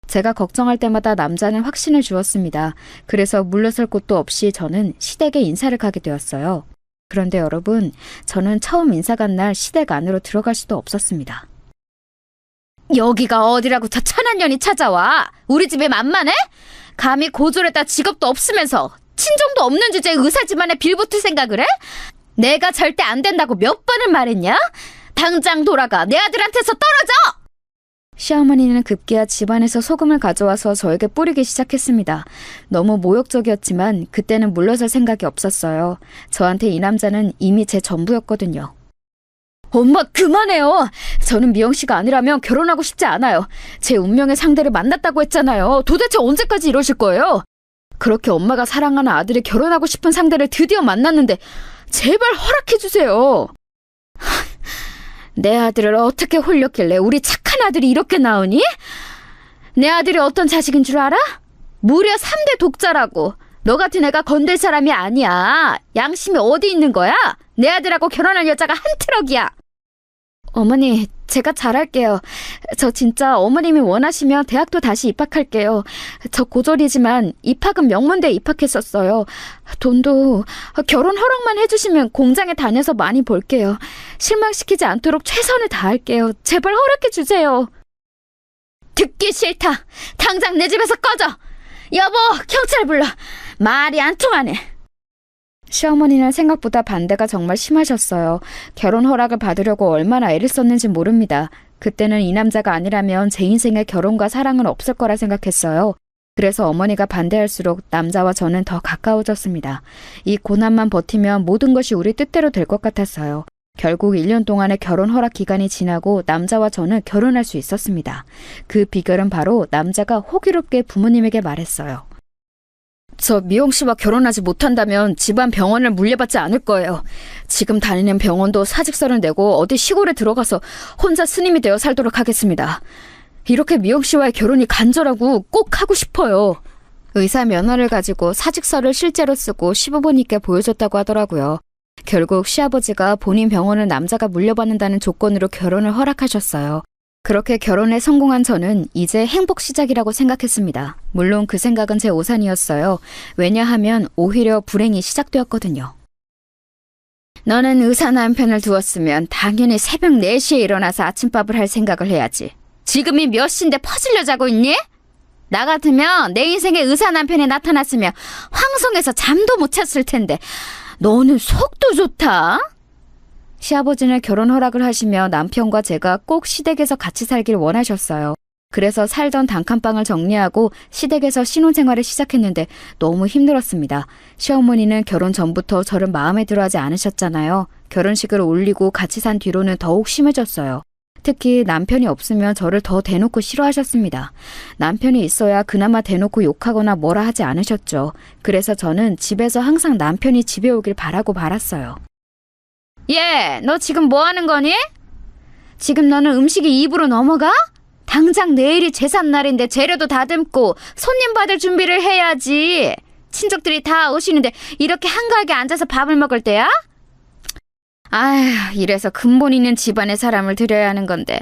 제가 걱정할 때마다 남자는 확신을 주었습니다. 그래서 물러설 곳도 없이 저는 시댁에 인사를 가게 되었어요. 그런데 여러분, 저는 처음 인사 간 날 시댁 안으로 들어갈 수도 없었습니다. 여기가 어디라고 저 천한 년이 찾아와? 우리 집에 만만해? 감히 고졸에다 직업도 없으면서 친정도 없는 주제에 의사 집안에 빌붙을 생각을 해? 내가 절대 안 된다고 몇 번을 말했냐? 당장 돌아가. 내 아들한테서 떨어져! 시어머니는 급기야 집안에서 소금을 가져와서 저에게 뿌리기 시작했습니다. 너무 모욕적이었지만 그때는 물러설 생각이 없었어요. 저한테 이 남자는 이미 제 전부였거든요. 엄마 그만해요. 저는 미영 씨가 아니라면 결혼하고 싶지 않아요. 제 운명의 상대를 만났다고 했잖아요. 도대체 언제까지 이러실 거예요? 그렇게 엄마가 사랑하는 아들이 결혼하고 싶은 상대를 드디어 만났는데 제발 허락해주세요. 내 아들을 어떻게 홀렸길래 우리 착한 아들이 이렇게 나오니? 내 아들이 어떤 자식인 줄 알아? 무려 3대 독자라고. 너 같은 애가 건들 사람이 아니야. 양심이 어디 있는 거야? 내 아들하고 결혼할 여자가 한 트럭이야. 어머니, 제가 잘할게요. 저 진짜 어머님이 원하시면 대학도 다시 입학할게요. 저 고졸이지만 입학은 명문대에 입학했었어요. 돈도 결혼 허락만 해주시면 공장에 다녀서 많이 벌게요. 실망시키지 않도록 최선을 다할게요. 제발 허락해주세요. 듣기 싫다. 당장 내 집에서 꺼져. 여보, 경찰 불러. 말이 안 통하네. 시어머니는 생각보다 반대가 정말 심하셨어요. 결혼 허락을 받으려고 얼마나 애를 썼는지 모릅니다. 그때는 이 남자가 아니라면 제 인생에 결혼과 사랑은 없을 거라 생각했어요. 그래서 어머니가 반대할수록 남자와 저는 더 가까워졌습니다. 이 고난만 버티면 모든 것이 우리 뜻대로 될 것 같았어요. 결국 1년 동안의 결혼 허락 기간이 지나고 남자와 저는 결혼할 수 있었습니다. 그 비결은 바로 남자가 호기롭게 부모님에게 말했어요. 저 미영 씨와 결혼하지 못한다면 집안 병원을 물려받지 않을 거예요. 지금 다니는 병원도 사직서를 내고 어디 시골에 들어가서 혼자 스님이 되어 살도록 하겠습니다. 이렇게 미영 씨와의 결혼이 간절하고 꼭 하고 싶어요. 의사 면허를 가지고 사직서를 실제로 쓰고 시부모님께 보여줬다고 하더라고요. 결국 시아버지가 본인 병원을 남자가 물려받는다는 조건으로 결혼을 허락하셨어요. 그렇게 결혼에 성공한 저는 이제 행복 시작이라고 생각했습니다. 물론 그 생각은 제 오산이었어요. 왜냐하면 오히려 불행이 시작되었거든요. 너는 의사 남편을 두었으면 당연히 새벽 4시에 일어나서 아침밥을 할 생각을 해야지. 지금이 몇 시인데 퍼질려 자고 있니? 나 같으면 내 인생에 의사 남편이 나타났으면 황송해서 잠도 못 잤을 텐데 너는 속도 좋다. 시아버지는 결혼 허락을 하시며 남편과 제가 꼭 시댁에서 같이 살길 원하셨어요. 그래서 살던 단칸방을 정리하고 시댁에서 신혼생활을 시작했는데 너무 힘들었습니다. 시어머니는 결혼 전부터 저를 마음에 들어하지 않으셨잖아요. 결혼식을 올리고 같이 산 뒤로는 더욱 심해졌어요. 특히 남편이 없으면 저를 더 대놓고 싫어하셨습니다. 남편이 있어야 그나마 대놓고 욕하거나 뭐라 하지 않으셨죠. 그래서 저는 집에서 항상 남편이 집에 오길 바라고 말았어요. 너 지금 뭐 하는 거니? 지금 너는 음식이 입으로 넘어가? 당장 내일이 제삿날인데 재료도 다듬고 손님 받을 준비를 해야지. 친척들이 다 오시는데 이렇게 한가하게 앉아서 밥을 먹을 때야? 아휴, 이래서 근본 있는 집안의 사람을 들여야 하는 건데.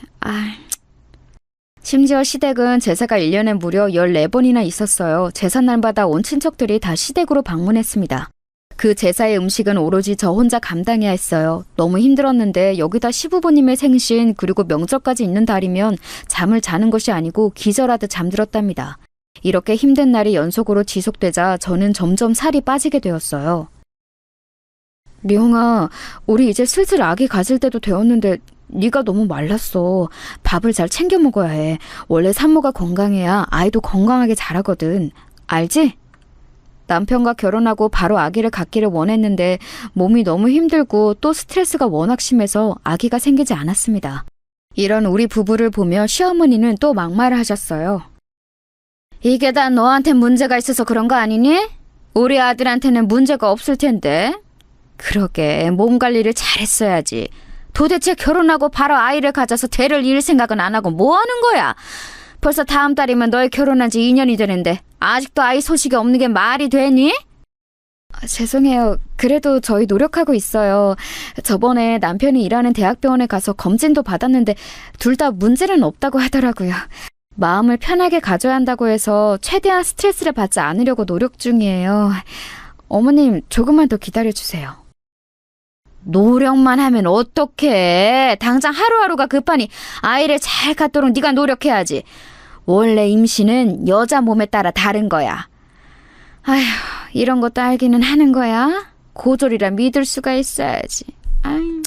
심지어 시댁은 제사가 1년에 무려 14번이나 있었어요. 제삿날마다 온 친척들이 다 시댁으로 방문했습니다. 그 제사의 음식은 오로지 저 혼자 감당해야 했어요. 너무 힘들었는데 여기다 시부모님의 생신 그리고 명절까지 있는 달이면 잠을 자는 것이 아니고 기절하듯 잠들었답니다. 이렇게 힘든 날이 연속으로 지속되자 저는 점점 살이 빠지게 되었어요. 미영아, 우리 이제 슬슬 아기 가질 때도 되었는데 네가 너무 말랐어. 밥을 잘 챙겨 먹어야 해. 원래 산모가 건강해야 아이도 건강하게 자라거든. 알지? 남편과 결혼하고 바로 아기를 갖기를 원했는데 몸이 너무 힘들고 또 스트레스가 워낙 심해서 아기가 생기지 않았습니다. 이런 우리 부부를 보며 시어머니는 또 막말을 하셨어요. 이게 다 너한테 문제가 있어서 그런 거 아니니? 우리 아들한테는 문제가 없을 텐데. 그러게 몸 관리를 잘했어야지. 도대체 결혼하고 바로 아이를 가져서 대를 이을 생각은 안 하고 뭐 하는 거야? 벌써 다음 달이면 너희 결혼한 지 2년이 되는데 아직도 아이 소식이 없는 게 말이 되니? 죄송해요. 그래도 저희 노력하고 있어요. 저번에 남편이 일하는 대학병원에 가서 검진도 받았는데 둘 다 문제는 없다고 하더라고요. 마음을 편하게 가져야 한다고 해서 최대한 스트레스를 받지 않으려고 노력 중이에요. 어머님, 조금만 더 기다려주세요. 노력만 하면 어떡해. 당장 하루하루가 급하니 아이를 잘 갖도록 네가 노력해야지. 원래 임신은 여자 몸에 따라 다른 거야. 아휴, 이런 것도 알기는 하는 거야. 고졸이라 믿을 수가 있어야지. 아휴.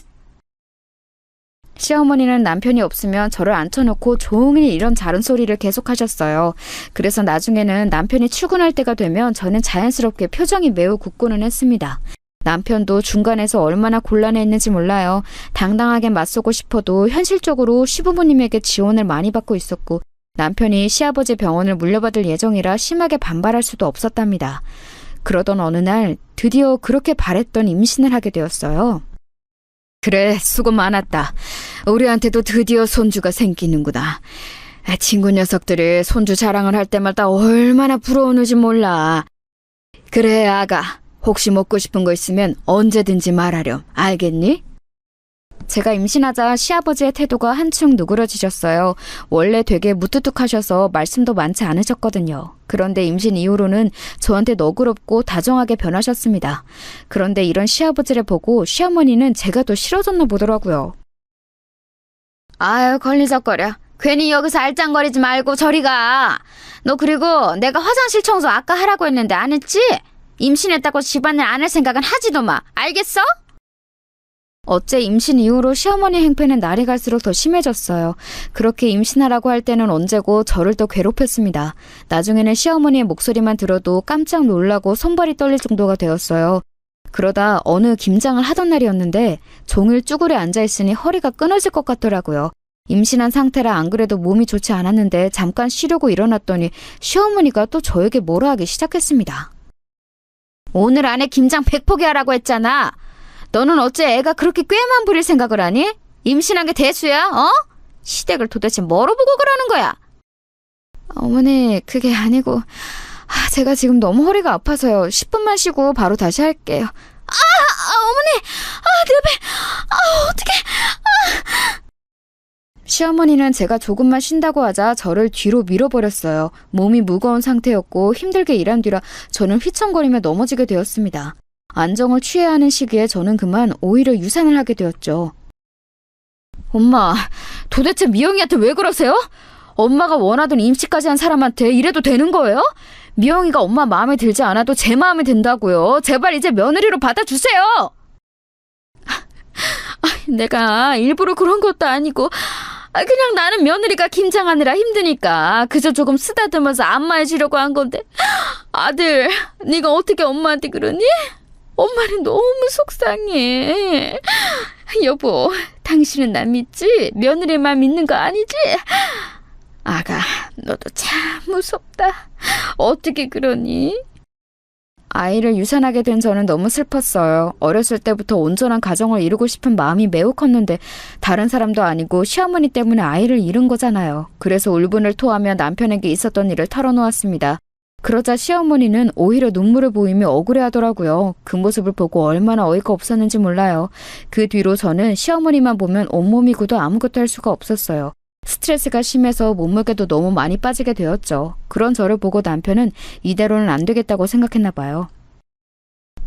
시어머니는 남편이 없으면 저를 앉혀놓고 종일 이런 자른 소리를 계속하셨어요. 그래서 나중에는 남편이 출근할 때가 되면 저는 자연스럽게 표정이 매우 굳고는 했습니다. 남편도 중간에서 얼마나 곤란했는지 몰라요. 당당하게 맞서고 싶어도 현실적으로 시부모님에게 지원을 많이 받고 있었고 남편이 시아버지 병원을 물려받을 예정이라 심하게 반발할 수도 없었답니다. 그러던 어느 날 드디어 그렇게 바랬던 임신을 하게 되었어요. 그래, 수고 많았다. 우리한테도 드디어 손주가 생기는구나. 친구 녀석들이 손주 자랑을 할 때마다 얼마나 부러우는지 몰라. 그래, 아가. 혹시 먹고 싶은 거 있으면 언제든지 말하렴. 알겠니? 제가 임신하자 시아버지의 태도가 한층 누그러지셨어요. 원래 되게 무뚝뚝하셔서 말씀도 많지 않으셨거든요. 그런데 임신 이후로는 저한테 너그럽고 다정하게 변하셨습니다. 그런데 이런 시아버지를 보고 시어머니는 제가 더 싫어졌나 보더라고요. 아유, 걸리적거려. 괜히 여기서 알짱거리지 말고 저리 가. 너 그리고 내가 화장실 청소 아까 하라고 했는데 안 했지? 임신했다고 집안일 안 할 생각은 하지도 마. 알겠어? 어째 임신 이후로 시어머니 행패는 날이 갈수록 더 심해졌어요. 그렇게 임신하라고 할 때는 언제고 저를 더 괴롭혔습니다. 나중에는 시어머니의 목소리만 들어도 깜짝 놀라고 손발이 떨릴 정도가 되었어요. 그러다 어느 김장을 하던 날이었는데 종일 쭈그려 앉아있으니 허리가 끊어질 것 같더라고요. 임신한 상태라 안 그래도 몸이 좋지 않았는데 잠깐 쉬려고 일어났더니 시어머니가 또 저에게 뭐라 하기 시작했습니다. 오늘 안에 김장 100포기 하라고 했잖아. 너는 어째 애가 그렇게 꾀만 부릴 생각을 하니? 임신한 게 대수야, 어? 시댁을 도대체 뭐로 보고 그러는 거야? 어머니, 그게 아니고 제가 지금 너무 허리가 아파서요. 10분만 쉬고 바로 다시 할게요. 어머니! 내 배! 어떡해! 시어머니는 제가 조금만 쉰다고 하자 저를 뒤로 밀어버렸어요. 몸이 무거운 상태였고 힘들게 일한 뒤라 저는 휘청거리며 넘어지게 되었습니다. 안정을 취해야 하는 시기에 저는 그만 오히려 유산을 하게 되었죠. 엄마, 도대체 미영이한테 왜 그러세요? 엄마가 원하던 임시까지 한 사람한테 이래도 되는 거예요? 미영이가 엄마 마음에 들지 않아도 제 마음에 든다고요. 제발 이제 며느리로 받아주세요. 내가 일부러 그런 것도 아니고 그냥 나는 며느리가 김장하느라 힘드니까 그저 조금 쓰다듬어서 안마해주려고 한 건데 아들, 네가 어떻게 엄마한테 그러니? 엄마는 너무 속상해. 여보, 당신은 나 믿지? 며느리만 믿는 거 아니지? 아가, 너도 참 무섭다. 어떻게 그러니? 아이를 유산하게 된 저는 너무 슬펐어요. 어렸을 때부터 온전한 가정을 이루고 싶은 마음이 매우 컸는데 다른 사람도 아니고 시어머니 때문에 아이를 잃은 거잖아요. 그래서 울분을 토하며 남편에게 있었던 일을 털어놓았습니다. 그러자 시어머니는 오히려 눈물을 보이며 억울해하더라고요. 그 모습을 보고 얼마나 어이가 없었는지 몰라요. 그 뒤로 저는 시어머니만 보면 온몸이 굳어 아무것도 할 수가 없었어요. 스트레스가 심해서 몸무게도 너무 많이 빠지게 되었죠. 그런 저를 보고 남편은 이대로는 안 되겠다고 생각했나 봐요.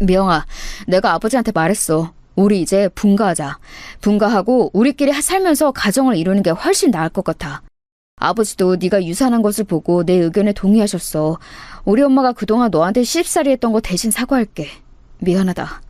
미영아, 내가 아버지한테 말했어. 우리 이제 분가하자. 분가하고 우리끼리 살면서 가정을 이루는 게 훨씬 나을 것 같아. 아버지도 네가 유산한 것을 보고 내 의견에 동의하셨어. 우리 엄마가 그동안 너한테 시집살이 했던 거 대신 사과할게. 미안하다.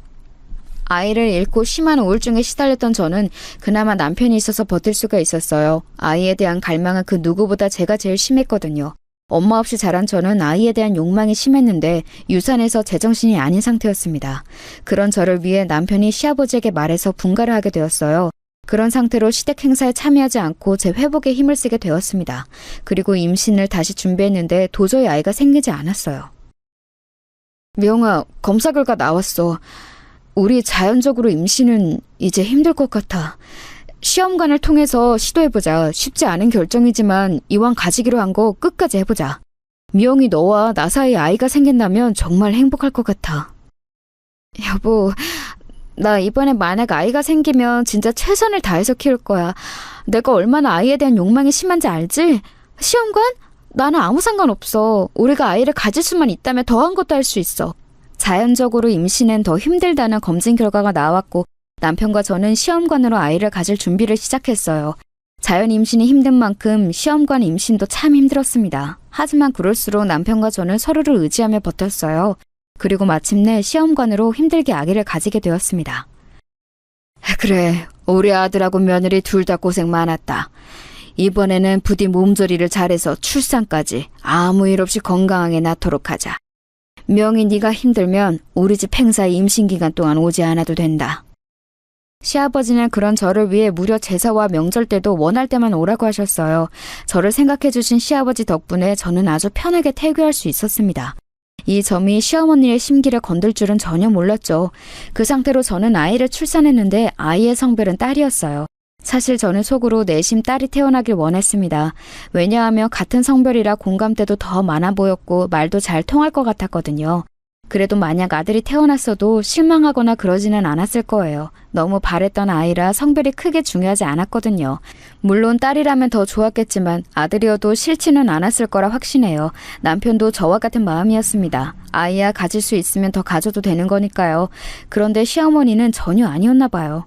아이를 잃고 심한 우울증에 시달렸던 저는 그나마 남편이 있어서 버틸 수가 있었어요. 아이에 대한 갈망은 그 누구보다 제가 제일 심했거든요. 엄마 없이 자란 저는 아이에 대한 욕망이 심했는데 유산해서 제정신이 아닌 상태였습니다. 그런 저를 위해 남편이 시아버지에게 말해서 분가를 하게 되었어요. 그런 상태로 시댁 행사에 참여하지 않고 제 회복에 힘을 쓰게 되었습니다. 그리고 임신을 다시 준비했는데 도저히 아이가 생기지 않았어요. 미영아, 검사 결과 나왔어. 우리 자연적으로 임신은 이제 힘들 것 같아. 시험관을 통해서 시도해보자. 쉽지 않은 결정이지만 이왕 가지기로 한 거 끝까지 해보자. 미영이 너와 나 사이에 아이가 생긴다면 정말 행복할 것 같아. 여보, 나 이번에 만약 아이가 생기면 진짜 최선을 다해서 키울 거야. 내가 얼마나 아이에 대한 욕망이 심한지 알지? 시험관? 나는 아무 상관없어. 우리가 아이를 가질 수만 있다면 더한 것도 할 수 있어. 자연적으로 임신은 더 힘들다는 검진 결과가 나왔고 남편과 저는 시험관으로 아이를 가질 준비를 시작했어요. 자연 임신이 힘든 만큼 시험관 임신도 참 힘들었습니다. 하지만 그럴수록 남편과 저는 서로를 의지하며 버텼어요. 그리고 마침내 시험관으로 힘들게 아기를 가지게 되었습니다. 그래, 우리 아들하고 며느리 둘 다 고생 많았다. 이번에는 부디 몸조리를 잘해서 출산까지 아무 일 없이 건강하게 낳도록 하자. 명희, 네가 힘들면 우리 집 행사에 임신기간 동안 오지 않아도 된다. 시아버지는 그런 저를 위해 무려 제사와 명절 때도 원할 때만 오라고 하셨어요. 저를 생각해 주신 시아버지 덕분에 저는 아주 편하게 태교할 수 있었습니다. 이 점이 시어머니의 심기를 건들 줄은 전혀 몰랐죠. 그 상태로 저는 아이를 출산했는데 아이의 성별은 딸이었어요. 사실 저는 속으로 내심 딸이 태어나길 원했습니다. 왜냐하면 같은 성별이라 공감대도 더 많아 보였고 말도 잘 통할 것 같았거든요. 그래도 만약 아들이 태어났어도 실망하거나 그러지는 않았을 거예요. 너무 바랬던 아이라 성별이 크게 중요하지 않았거든요. 물론 딸이라면 더 좋았겠지만 아들이어도 싫지는 않았을 거라 확신해요. 남편도 저와 같은 마음이었습니다. 아이야 가질 수 있으면 더 가져도 되는 거니까요. 그런데 시어머니는 전혀 아니었나 봐요.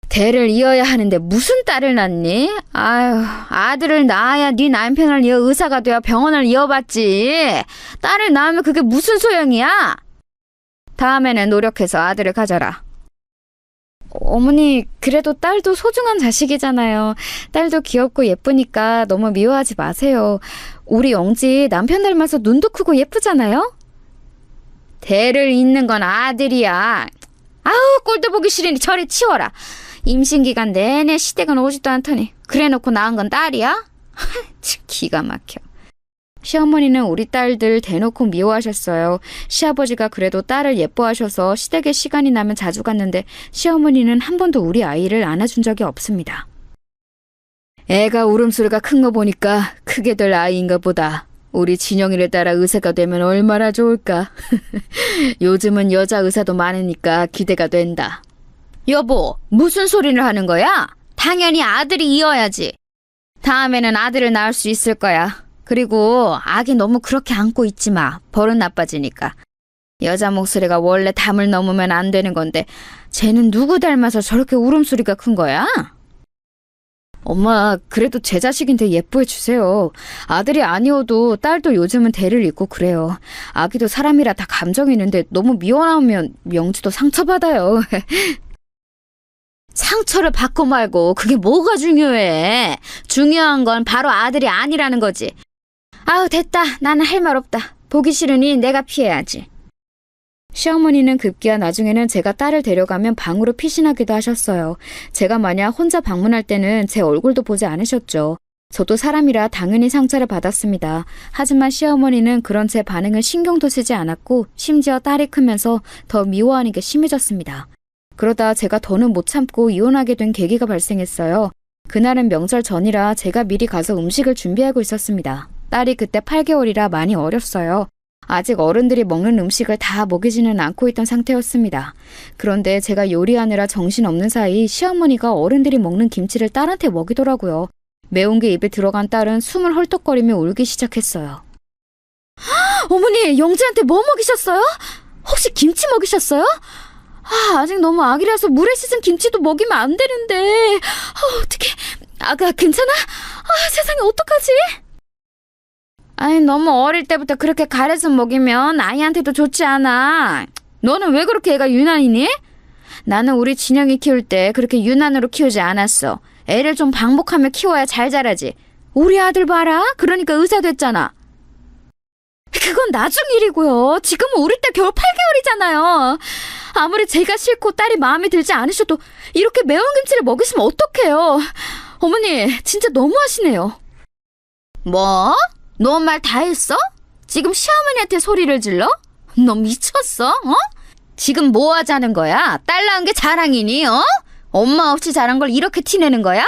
대를 이어야 하는데 무슨 딸을 낳니? 아유, 아들을 낳아야 네 남편을 이어 의사가 되어 병원을 이어봤지. 딸을 낳으면 그게 무슨 소용이야? 다음에는 노력해서 아들을 가져라. 어머니, 그래도 딸도 소중한 자식이잖아요. 딸도 귀엽고 예쁘니까 너무 미워하지 마세요. 우리 영지 남편 닮아서 눈도 크고 예쁘잖아요? 대를 잇는 건 아들이야. 아우, 꼴도 보기 싫으니 저리 치워라. 임신기간 내내 시댁은 오지도 않더니 그래놓고 낳은 건 딸이야? 참 기가 막혀. 시어머니는 우리 딸들 대놓고 미워하셨어요. 시아버지가 그래도 딸을 예뻐하셔서 시댁에 시간이 나면 자주 갔는데 시어머니는 한 번도 우리 아이를 안아준 적이 없습니다. 애가 울음소리가 큰 거 보니까 크게 될 아이인가 보다. 우리 진영이를 따라 의사가 되면 얼마나 좋을까. 요즘은 여자 의사도 많으니까 기대가 된다. 여보, 무슨 소리를 하는 거야? 당연히 아들이 이어야지. 다음에는 아들을 낳을 수 있을 거야. 그리고 아기 너무 그렇게 안고 있지 마. 버릇 나빠지니까. 여자 목소리가 원래 담을 넘으면 안 되는 건데 쟤는 누구 닮아서 저렇게 울음소리가 큰 거야? 엄마, 그래도 제 자식인데 예뻐해 주세요. 아들이 아니어도 딸도 요즘은 대를 잇고 그래요. 아기도 사람이라 다 감정이 있는데 너무 미워하면 명주도 상처받아요. 상처를 받고 말고 그게 뭐가 중요해. 중요한 건 바로 아들이 아니라는 거지. 아우, 됐다. 나는 할 말 없다. 보기 싫으니 내가 피해야지. 시어머니는 급기야 나중에는 제가 딸을 데려가면 방으로 피신하기도 하셨어요. 제가 만약 혼자 방문할 때는 제 얼굴도 보지 않으셨죠. 저도 사람이라 당연히 상처를 받았습니다. 하지만 시어머니는 그런 제 반응을 신경도 쓰지 않았고 심지어 딸이 크면서 더 미워하는 게 심해졌습니다. 그러다 제가 더는 못 참고 이혼하게 된 계기가 발생했어요. 그날은 명절 전이라 제가 미리 가서 음식을 준비하고 있었습니다. 딸이 그때 8개월이라 많이 어렸어요. 아직 어른들이 먹는 음식을 다 먹이지는 않고 있던 상태였습니다. 그런데 제가 요리하느라 정신없는 사이 시어머니가 어른들이 먹는 김치를 딸한테 먹이더라고요. 매운 게 입에 들어간 딸은 숨을 헐떡거리며 울기 시작했어요. 어머니, 영재한테 뭐 먹이셨어요? 혹시 김치 먹이셨어요? 아직 너무 아기라서 물에 씻은 김치도 먹이면 안 되는데. 어떡해. 아가 괜찮아? 세상에 어떡하지? 아니, 너무 어릴 때부터 그렇게 가래서 먹이면 아이한테도 좋지 않아. 너는 왜 그렇게 애가 유난이니? 나는 우리 진영이 키울 때 그렇게 유난으로 키우지 않았어. 애를 좀 방목하며 키워야 잘 자라지. 우리 아들 봐라. 그러니까 의사 됐잖아. 그건 나중 일이고요. 지금은 우리 딸 겨우 8개월이잖아요. 아무리 제가 싫고 딸이 마음에 들지 않으셔도 이렇게 매운 김치를 먹이시면 어떡해요. 어머니, 진짜 너무하시네요. 뭐? 너 말 다 했어? 지금 시어머니한테 소리를 질러? 너 미쳤어? 어? 지금 뭐 하자는 거야? 딸 낳은 게 자랑이니? 어? 엄마 없이 자란 걸 이렇게 티내는 거야?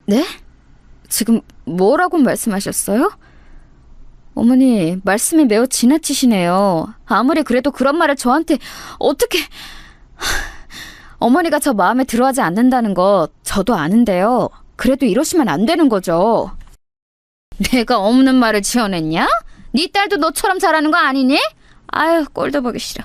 네? 지금 뭐라고 말씀하셨어요? 어머니, 말씀이 매우 지나치시네요. 아무리 그래도 그런 말을 저한테 어떻게... 어머니가 저 마음에 들어하지 않는다는 거 저도 아는데요. 그래도 이러시면 안 되는 거죠. 내가 없는 말을 지어냈냐? 네 딸도 너처럼 잘하는 거 아니니? 아유, 꼴도 보기 싫어.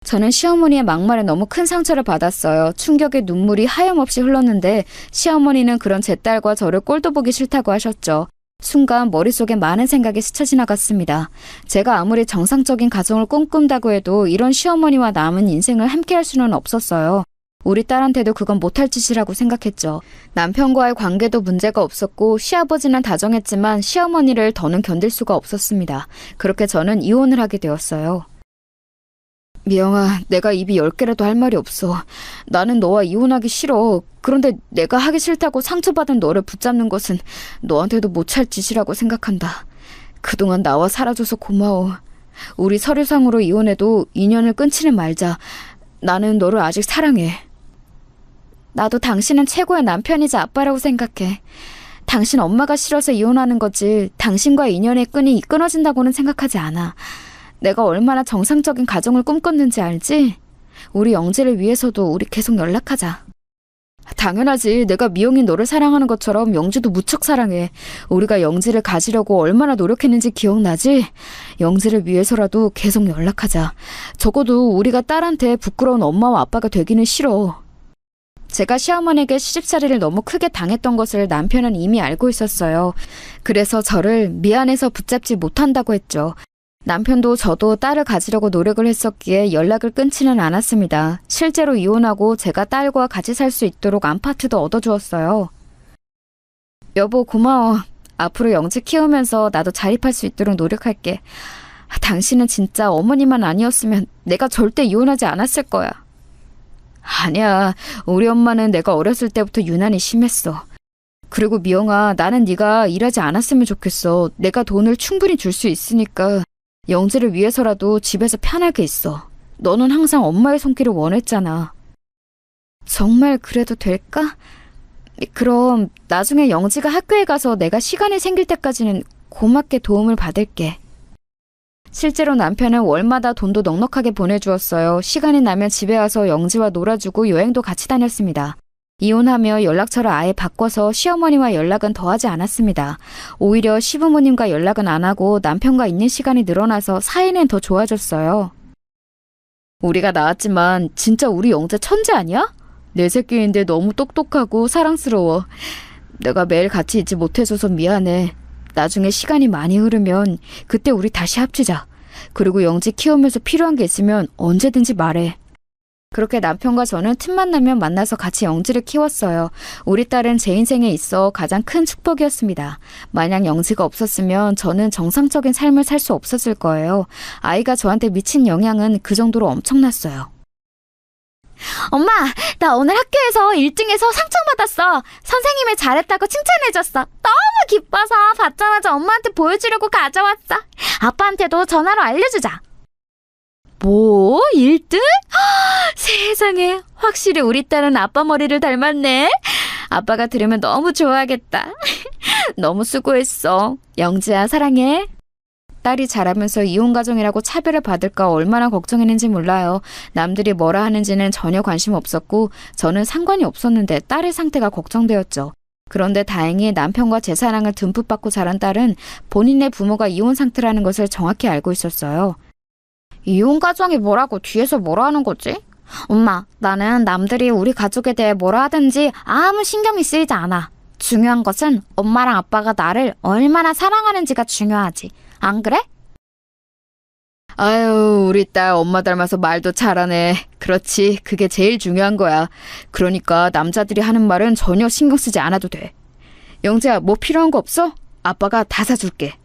저는 시어머니의 막말에 너무 큰 상처를 받았어요. 충격의 눈물이 하염없이 흘렀는데 시어머니는 그런 제 딸과 저를 꼴도 보기 싫다고 하셨죠. 순간 머릿속에 많은 생각이 스쳐 지나갔습니다. 제가 아무리 정상적인 가정을 꿈꾼다고 해도 이런 시어머니와 남은 인생을 함께할 수는 없었어요. 우리 딸한테도 그건 못할 짓이라고 생각했죠. 남편과의 관계도 문제가 없었고 시아버지는 다정했지만 시어머니를 더는 견딜 수가 없었습니다. 그렇게 저는 이혼을 하게 되었어요. 미영아, 내가 입이 10개라도 할 말이 없어. 나는 너와 이혼하기 싫어. 그런데 내가 하기 싫다고 상처받은 너를 붙잡는 것은 너한테도 못할 짓이라고 생각한다. 그동안 나와 살아줘서 고마워. 우리 서류상으로 이혼해도 인연을 끊지는 말자. 나는 너를 아직 사랑해. 나도 당신은 최고의 남편이자 아빠라고 생각해. 당신 엄마가 싫어서 이혼하는 거지 당신과의 인연의 끈이 끊어진다고는 생각하지 않아. 내가 얼마나 정상적인 가정을 꿈꿨는지 알지? 우리 영재를 위해서도 우리 계속 연락하자. 당연하지. 내가 미영이 너를 사랑하는 것처럼 영주도 무척 사랑해. 우리가 영재를 가지려고 얼마나 노력했는지 기억나지? 영재를 위해서라도 계속 연락하자. 적어도 우리가 딸한테 부끄러운 엄마와 아빠가 되기는 싫어. 제가 시어머니에게 시집살이를 너무 크게 당했던 것을 남편은 이미 알고 있었어요. 그래서 저를 미안해서 붙잡지 못한다고 했죠. 남편도 저도 딸을 가지려고 노력을 했었기에 연락을 끊지는 않았습니다. 실제로 이혼하고 제가 딸과 같이 살 수 있도록 아파트도 얻어주었어요. 여보, 고마워. 앞으로 영지 키우면서 나도 자립할 수 있도록 노력할게. 당신은 진짜 어머니만 아니었으면 내가 절대 이혼하지 않았을 거야. 아니야, 우리 엄마는 내가 어렸을 때부터 유난히 심했어. 그리고 미영아, 나는 네가 일하지 않았으면 좋겠어. 내가 돈을 충분히 줄 수 있으니까 영지를 위해서라도 집에서 편하게 있어. 너는 항상 엄마의 손길을 원했잖아. 정말 그래도 될까? 그럼 나중에 영지가 학교에 가서 내가 시간이 생길 때까지는 고맙게 도움을 받을게. 실제로 남편은 월마다 돈도 넉넉하게 보내주었어요. 시간이 나면 집에 와서 영지와 놀아주고 여행도 같이 다녔습니다. 이혼하며 연락처를 아예 바꿔서 시어머니와 연락은 더하지 않았습니다. 오히려 시부모님과 연락은 안 하고 남편과 있는 시간이 늘어나서 사이는 더 좋아졌어요. 우리가 낳았지만 진짜 우리 영재 천재 아니야? 내 새끼인데 너무 똑똑하고 사랑스러워. 내가 매일 같이 있지 못해줘서 미안해. 나중에 시간이 많이 흐르면 그때 우리 다시 합치자. 그리고 영지 키우면서 필요한 게 있으면 언제든지 말해. 그렇게 남편과 저는 틈만 나면 만나서 같이 영지를 키웠어요. 우리 딸은 제 인생에 있어 가장 큰 축복이었습니다. 만약 영지가 없었으면 저는 정상적인 삶을 살 수 없었을 거예요. 아이가 저한테 미친 영향은 그 정도로 엄청났어요. 엄마, 나 오늘 학교에서 1등해서 상장 받았어. 선생님이 잘했다고 칭찬해줬어. 너무 기뻐서 받자마자 엄마한테 보여주려고 가져왔어. 아빠한테도 전화로 알려주자. 뭐? 1등? 세상에, 확실히 우리 딸은 아빠 머리를 닮았네. 아빠가 들으면 너무 좋아하겠다. 너무 수고했어. 영지야, 사랑해. 딸이 자라면서 이혼 가정이라고 차별을 받을까 얼마나 걱정했는지 몰라요. 남들이 뭐라 하는지는 전혀 관심 없었고 저는 상관이 없었는데 딸의 상태가 걱정되었죠. 그런데 다행히 남편과 제 사랑을 듬뿍 받고 자란 딸은 본인의 부모가 이혼 상태라는 것을 정확히 알고 있었어요. 이혼 가정이 뭐라고 뒤에서 뭐라 하는 거지? 엄마, 나는 남들이 우리 가족에 대해 뭐라 하든지 아무 신경이 쓰이지 않아. 중요한 것은 엄마랑 아빠가 나를 얼마나 사랑하는지가 중요하지. 안 그래? 아유, 우리 딸 엄마 닮아서 말도 잘하네. 그렇지, 그게 제일 중요한 거야. 그러니까 남자들이 하는 말은 전혀 신경 쓰지 않아도 돼. 영재야, 뭐 필요한 거 없어? 아빠가 다 사줄게.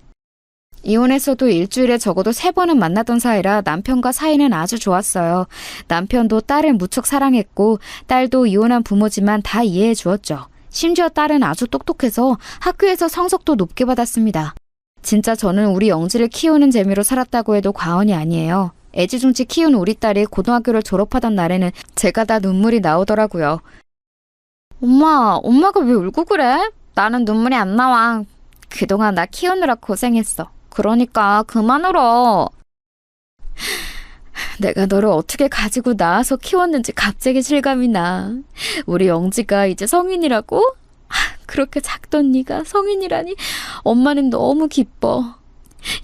이혼했어도 일주일에 적어도 3번은 만나던 사이라 남편과 사이는 아주 좋았어요. 남편도 딸을 무척 사랑했고 딸도 이혼한 부모지만 다 이해해 주었죠. 심지어 딸은 아주 똑똑해서 학교에서 성적도 높게 받았습니다. 진짜 저는 우리 영지를 키우는 재미로 살았다고 해도 과언이 아니에요. 애지중지 키운 우리 딸이 고등학교를 졸업하던 날에는 제가 다 눈물이 나오더라고요. 엄마가 왜 울고 그래? 나는 눈물이 안 나와. 그동안 나 키우느라 고생했어. 그러니까 그만 울어. 내가 너를 어떻게 가지고 낳아서 키웠는지 갑자기 실감이 나. 우리 영지가 이제 성인이라고? 그렇게 작던 네가 성인이라니 엄마는 너무 기뻐.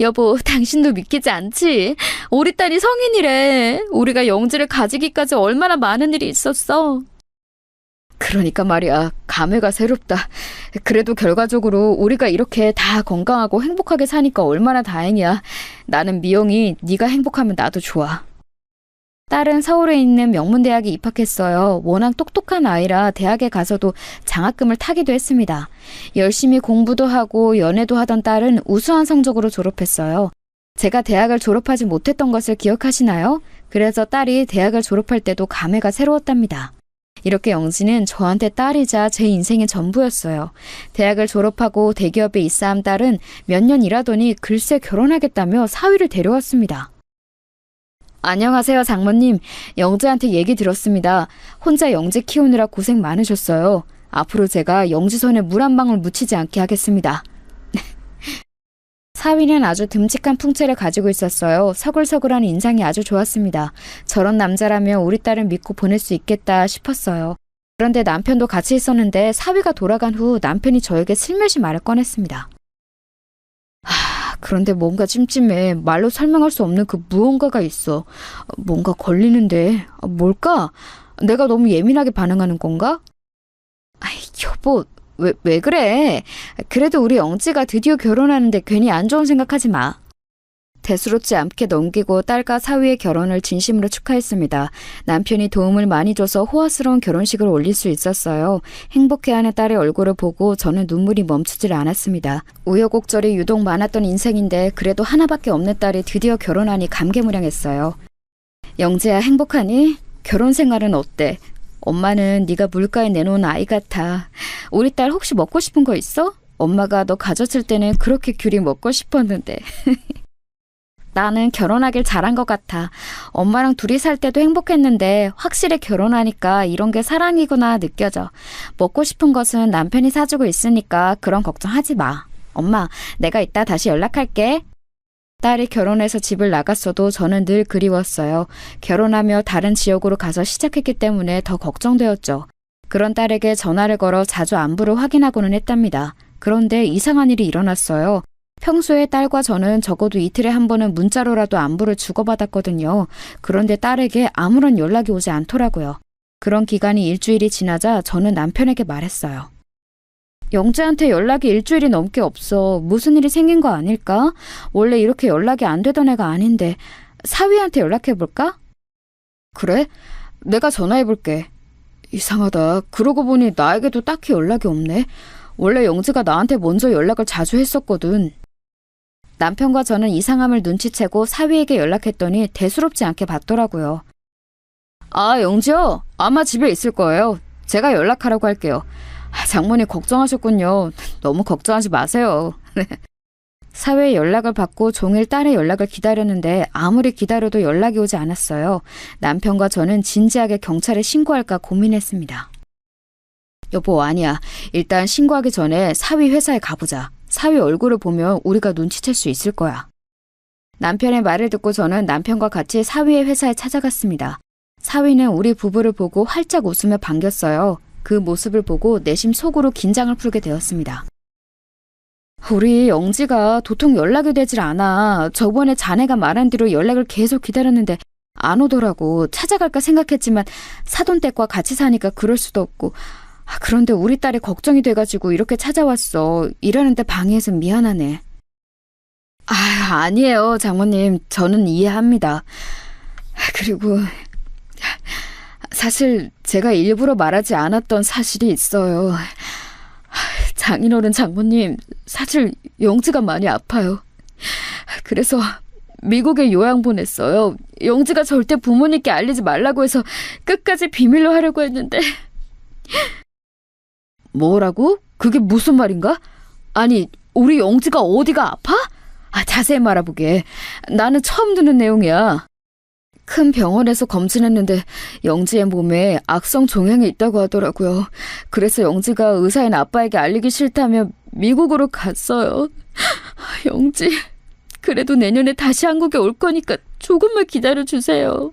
여보, 당신도 믿기지 않지? 우리 딸이 성인이래. 우리가 영지를 가지기까지 얼마나 많은 일이 있었어. 그러니까 말이야, 감회가 새롭다. 그래도 결과적으로 우리가 이렇게 다 건강하고 행복하게 사니까 얼마나 다행이야. 나는 미영이 네가 행복하면 나도 좋아. 딸은 서울에 있는 명문대학에 입학했어요. 워낙 똑똑한 아이라 대학에 가서도 장학금을 타기도 했습니다. 열심히 공부도 하고 연애도 하던 딸은 우수한 성적으로 졸업했어요. 제가 대학을 졸업하지 못했던 것을 기억하시나요? 그래서 딸이 대학을 졸업할 때도 감회가 새로웠답니다. 이렇게 영지는 저한테 딸이자 제 인생의 전부였어요. 대학을 졸업하고 대기업에 입사한 딸은 몇 년 일하더니 글쎄 결혼하겠다며 사위를 데려왔습니다. 안녕하세요, 장모님. 영지한테 얘기 들었습니다. 혼자 영지 키우느라 고생 많으셨어요. 앞으로 제가 영지 손에 물 한 방울 묻히지 않게 하겠습니다. 사위는 아주 듬직한 풍채를 가지고 있었어요. 서글서글한 인상이 아주 좋았습니다. 저런 남자라면 우리 딸은 믿고 보낼 수 있겠다 싶었어요. 그런데 남편도 같이 있었는데 사위가 돌아간 후 남편이 저에게 슬며시 말을 꺼냈습니다. 그런데 뭔가 찜찜해. 말로 설명할 수 없는 그 무언가가 있어. 뭔가 걸리는데 뭘까? 내가 너무 예민하게 반응하는 건가? 아이, 여보, 왜 그래? 그래도 우리 영지가 드디어 결혼하는데 괜히 안 좋은 생각하지 마. 대수롭지 않게 넘기고 딸과 사위의 결혼을 진심으로 축하했습니다. 남편이 도움을 많이 줘서 호화스러운 결혼식을 올릴 수 있었어요. 행복해하는 딸의 얼굴을 보고 저는 눈물이 멈추질 않았습니다. 우여곡절이 유독 많았던 인생인데 그래도 하나밖에 없는 딸이 드디어 결혼하니 감개무량했어요. 영재야, 행복하니? 결혼 생활은 어때? 엄마는 네가 물가에 내놓은 아이 같아. 우리 딸 혹시 먹고 싶은 거 있어? 엄마가 너 가졌을 때는 그렇게 귤이 먹고 싶었는데. 나는 결혼하길 잘한 것 같아. 엄마랑 둘이 살 때도 행복했는데 확실히 결혼하니까 이런 게 사랑이구나 느껴져. 먹고 싶은 것은 남편이 사주고 있으니까 그런 걱정하지 마. 엄마, 내가 이따 다시 연락할게. 딸이 결혼해서 집을 나갔어도 저는 늘 그리웠어요. 결혼하며 다른 지역으로 가서 시작했기 때문에 더 걱정되었죠. 그런 딸에게 전화를 걸어 자주 안부를 확인하고는 했답니다. 그런데 이상한 일이 일어났어요. 평소에 딸과 저는 적어도 이틀에 한 번은 문자로라도 안부를 주고받았거든요. 그런데 딸에게 아무런 연락이 오지 않더라고요. 그런 기간이 일주일이 지나자 저는 남편에게 말했어요. 영재한테 연락이 일주일이 넘게 없어. 무슨 일이 생긴 거 아닐까? 원래 이렇게 연락이 안 되던 애가 아닌데. 사위한테 연락해볼까? 그래? 내가 전화해볼게. 이상하다. 그러고 보니 나에게도 딱히 연락이 없네. 원래 영재가 나한테 먼저 연락을 자주 했었거든. 남편과 저는 이상함을 눈치채고 사위에게 연락했더니 대수롭지 않게 받더라고요. 아, 영지요? 아마 집에 있을 거예요. 제가 연락하라고 할게요. 장모님 걱정하셨군요. 너무 걱정하지 마세요. 사위의 연락을 받고 종일 딸의 연락을 기다렸는데 아무리 기다려도 연락이 오지 않았어요. 남편과 저는 진지하게 경찰에 신고할까 고민했습니다. 여보, 아니야. 일단 신고하기 전에 사위 회사에 가보자. 사위 얼굴을 보면 우리가 눈치챌 수 있을 거야. 남편의 말을 듣고 저는 남편과 같이 사위의 회사에 찾아갔습니다. 사위는 우리 부부를 보고 활짝 웃으며 반겼어요. 그 모습을 보고 내심 속으로 긴장을 풀게 되었습니다. 우리 영지가 도통 연락이 되질 않아. 저번에 자네가 말한 대로 연락을 계속 기다렸는데 안 오더라고. 찾아갈까 생각했지만 사돈댁과 같이 사니까 그럴 수도 없고. 그런데 우리 딸이 걱정이 돼가지고 이렇게 찾아왔어. 일하는데 방해해서 미안하네. 아니에요, 장모님. 저는 이해합니다. 그리고 사실 제가 일부러 말하지 않았던 사실이 있어요. 장인어른 장모님, 사실 영지가 많이 아파요. 그래서 미국에 요양 보냈어요. 영지가 절대 부모님께 알리지 말라고 해서 끝까지 비밀로 하려고 했는데. 뭐라고? 그게 무슨 말인가? 아니, 우리 영지가 어디가 아파? 자세히 말해보게. 나는 처음 듣는 내용이야. 큰 병원에서 검진했는데 영지의 몸에 악성 종양이 있다고 하더라고요. 그래서 영지가 의사인 아빠에게 알리기 싫다며 미국으로 갔어요. 영지, 그래도 내년에 다시 한국에 올 거니까 조금만 기다려주세요.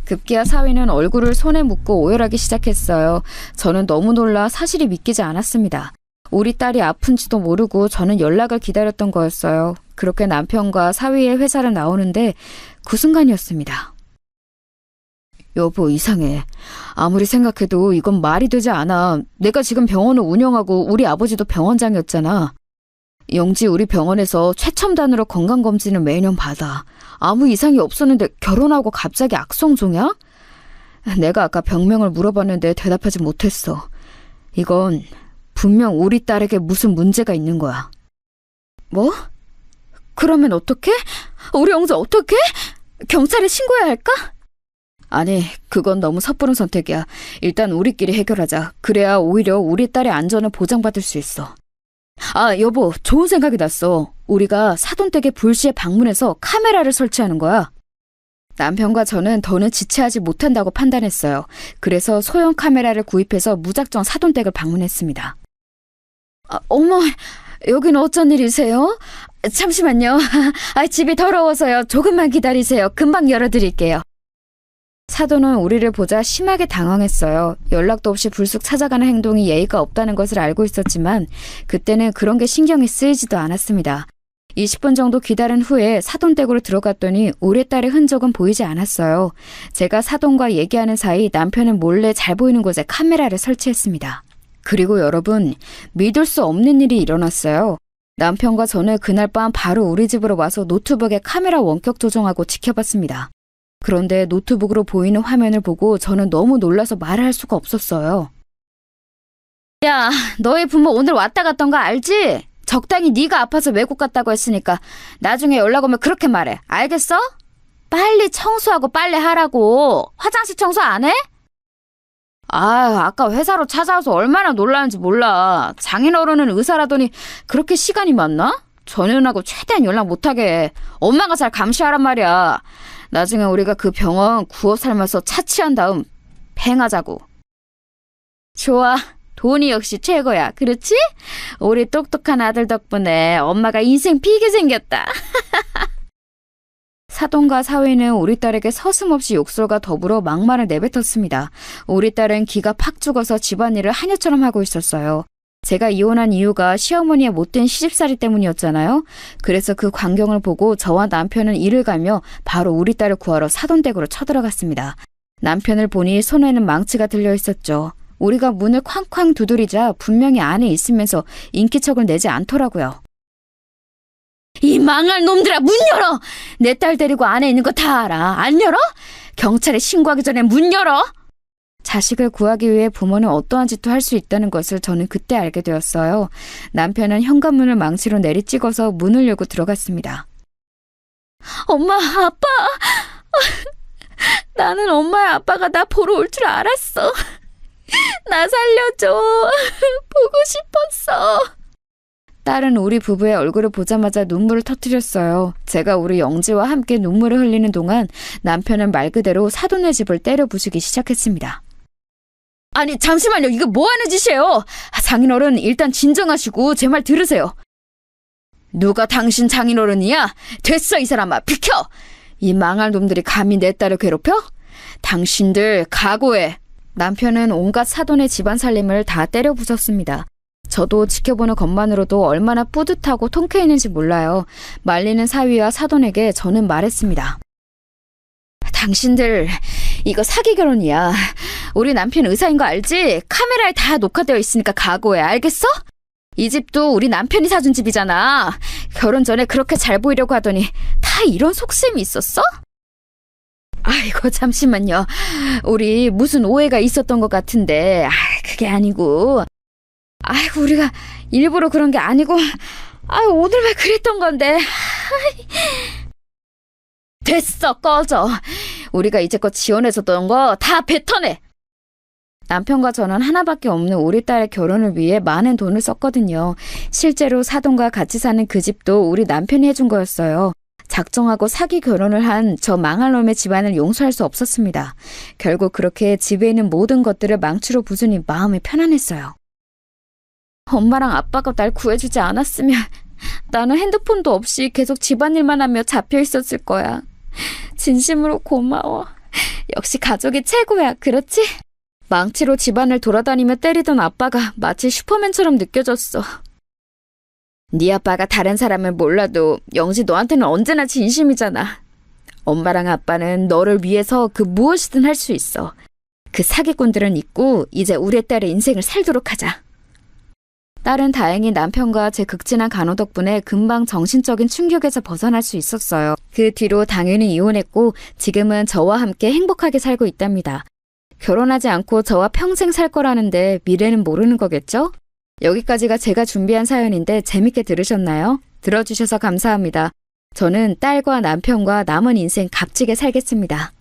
급기야 사위는 얼굴을 손에 묻고 오열하기 시작했어요. 저는 너무 놀라 사실이 믿기지 않았습니다. 우리 딸이 아픈지도 모르고 저는 연락을 기다렸던 거였어요. 그렇게 남편과 사위의 회사를 나오는데 그 순간이었습니다. 여보, 이상해. 아무리 생각해도 이건 말이 되지 않아. 내가 지금 병원을 운영하고 우리 아버지도 병원장이었잖아. 영지 우리 병원에서 최첨단으로 건강검진을 매년 받아. 아무 이상이 없었는데 결혼하고 갑자기 악성종양? 내가 아까 병명을 물어봤는데 대답하지 못했어. 이건 분명 우리 딸에게 무슨 문제가 있는 거야. 뭐? 그러면 어떡해? 우리 영지 어떡해? 경찰에 신고해야 할까? 아니, 그건 너무 섣부른 선택이야. 일단 우리끼리 해결하자. 그래야 오히려 우리 딸의 안전을 보장받을 수 있어. 여보, 좋은 생각이 났어. 우리가 사돈댁에 불시에 방문해서 카메라를 설치하는 거야. 남편과 저는 더는 지체하지 못한다고 판단했어요. 그래서 소형 카메라를 구입해서 무작정 사돈댁을 방문했습니다. 어머, 여긴 어쩐 일이세요? 잠시만요. 집이 더러워서요. 조금만 기다리세요. 금방 열어드릴게요. 사돈은 우리를 보자 심하게 당황했어요. 연락도 없이 불쑥 찾아가는 행동이 예의가 없다는 것을 알고 있었지만 그때는 그런 게 신경이 쓰이지도 않았습니다. 20분 정도 기다린 후에 사돈댁으로 들어갔더니 우리 딸의 흔적은 보이지 않았어요. 제가 사돈과 얘기하는 사이 남편은 몰래 잘 보이는 곳에 카메라를 설치했습니다. 그리고 여러분, 믿을 수 없는 일이 일어났어요. 남편과 저는 그날 밤 바로 우리 집으로 와서 노트북에 카메라 원격 조정하고 지켜봤습니다. 그런데 노트북으로 보이는 화면을 보고 저는 너무 놀라서 말을 할 수가 없었어요. 야, 너희 부모 오늘 왔다 갔던 거 알지? 적당히 네가 아파서 외국 갔다고 했으니까 나중에 연락 오면 그렇게 말해. 알겠어? 빨리 청소하고 빨래 하라고. 화장실 청소 안 해? 아까 회사로 찾아와서 얼마나 놀라는지 몰라. 장인어른은 의사라더니 그렇게 시간이 많나? 전현하고 최대한 연락 못하게 해. 엄마가 잘 감시하란 말이야. 나중에 우리가 그 병원 구워 삶아서 차치한 다음 팽하자고. 좋아. 돈이 역시 최고야. 그렇지? 우리 똑똑한 아들 덕분에 엄마가 인생 피게 생겼다. 사돈과 사위는 우리 딸에게 서슴없이 욕설과 더불어 막말을 내뱉었습니다. 우리 딸은 기가 팍 죽어서 집안일을 하녀처럼 하고 있었어요. 제가 이혼한 이유가 시어머니의 못된 시집살이 때문이었잖아요. 그래서 그 광경을 보고 저와 남편은 이를 갈며 바로 우리 딸을 구하러 사돈댁으로 쳐들어갔습니다. 남편을 보니 손에는 망치가 들려 있었죠. 우리가 문을 쾅쾅 두드리자 분명히 안에 있으면서 인기척을 내지 않더라고요. 이 망할 놈들아, 문 열어! 내 딸 데리고 안에 있는 거 다 알아. 안 열어? 경찰에 신고하기 전에 문 열어! 자식을 구하기 위해 부모는 어떠한 짓도 할 수 있다는 것을 저는 그때 알게 되었어요. 남편은 현관문을 망치로 내리찍어서 문을 열고 들어갔습니다. 엄마, 아빠! 나는 엄마야 아빠가 나 보러 올 줄 알았어. 나 살려줘. 보고 싶었어. 딸은 우리 부부의 얼굴을 보자마자 눈물을 터뜨렸어요. 제가 우리 영지와 함께 눈물을 흘리는 동안 남편은 말 그대로 사돈의 집을 때려 부수기 시작했습니다. 아니 잠시만요. 이거 뭐 하는 짓이에요? 장인어른 일단 진정하시고 제 말 들으세요. 누가 당신 장인어른이야? 됐어 이 사람아. 비켜! 이 망할 놈들이 감히 내 딸을 괴롭혀? 당신들 각오해. 남편은 온갖 사돈의 집안 살림을 다 때려 부쉈습니다. 저도 지켜보는 것만으로도 얼마나 뿌듯하고 통쾌했는지 몰라요. 말리는 사위와 사돈에게 저는 말했습니다. 당신들 이거 사기 결혼이야. 우리 남편 의사인 거 알지? 카메라에 다 녹화되어 있으니까 각오해. 알겠어? 이 집도 우리 남편이 사준 집이잖아. 결혼 전에 그렇게 잘 보이려고 하더니 다 이런 속셈이 있었어? 아이고 잠시만요. 우리 무슨 오해가 있었던 것 같은데 그게 아니고 아이고 우리가 일부러 그런 게 아니고 오늘만 그랬던 건데. 됐어 꺼져. 우리가 이제껏 지원해줬던 거 다 뱉어내. 남편과 저는 하나밖에 없는 우리 딸의 결혼을 위해 많은 돈을 썼거든요. 실제로 사돈과 같이 사는 그 집도 우리 남편이 해준 거였어요. 작정하고 사기 결혼을 한 저 망할 놈의 집안을 용서할 수 없었습니다. 결국 그렇게 집에 있는 모든 것들을 망치로 부수니 마음이 편안했어요. 엄마랑 아빠가 날 구해주지 않았으면 나는 핸드폰도 없이 계속 집안일만 하며 잡혀 있었을 거야. 진심으로 고마워. 역시 가족이 최고야, 그렇지? 망치로 집안을 돌아다니며 때리던 아빠가 마치 슈퍼맨처럼 느껴졌어. 네 아빠가 다른 사람을 몰라도 영지 너한테는 언제나 진심이잖아. 엄마랑 아빠는 너를 위해서 그 무엇이든 할 수 있어. 그 사기꾼들은 잊고 이제 우리 딸의 인생을 살도록 하자. 딸은 다행히 남편과 제 극진한 간호 덕분에 금방 정신적인 충격에서 벗어날 수 있었어요. 그 뒤로 당연히 이혼했고 지금은 저와 함께 행복하게 살고 있답니다. 결혼하지 않고 저와 평생 살 거라는데 미래는 모르는 거겠죠? 여기까지가 제가 준비한 사연인데 재밌게 들으셨나요? 들어주셔서 감사합니다. 저는 딸과 남편과 남은 인생 값지게 살겠습니다.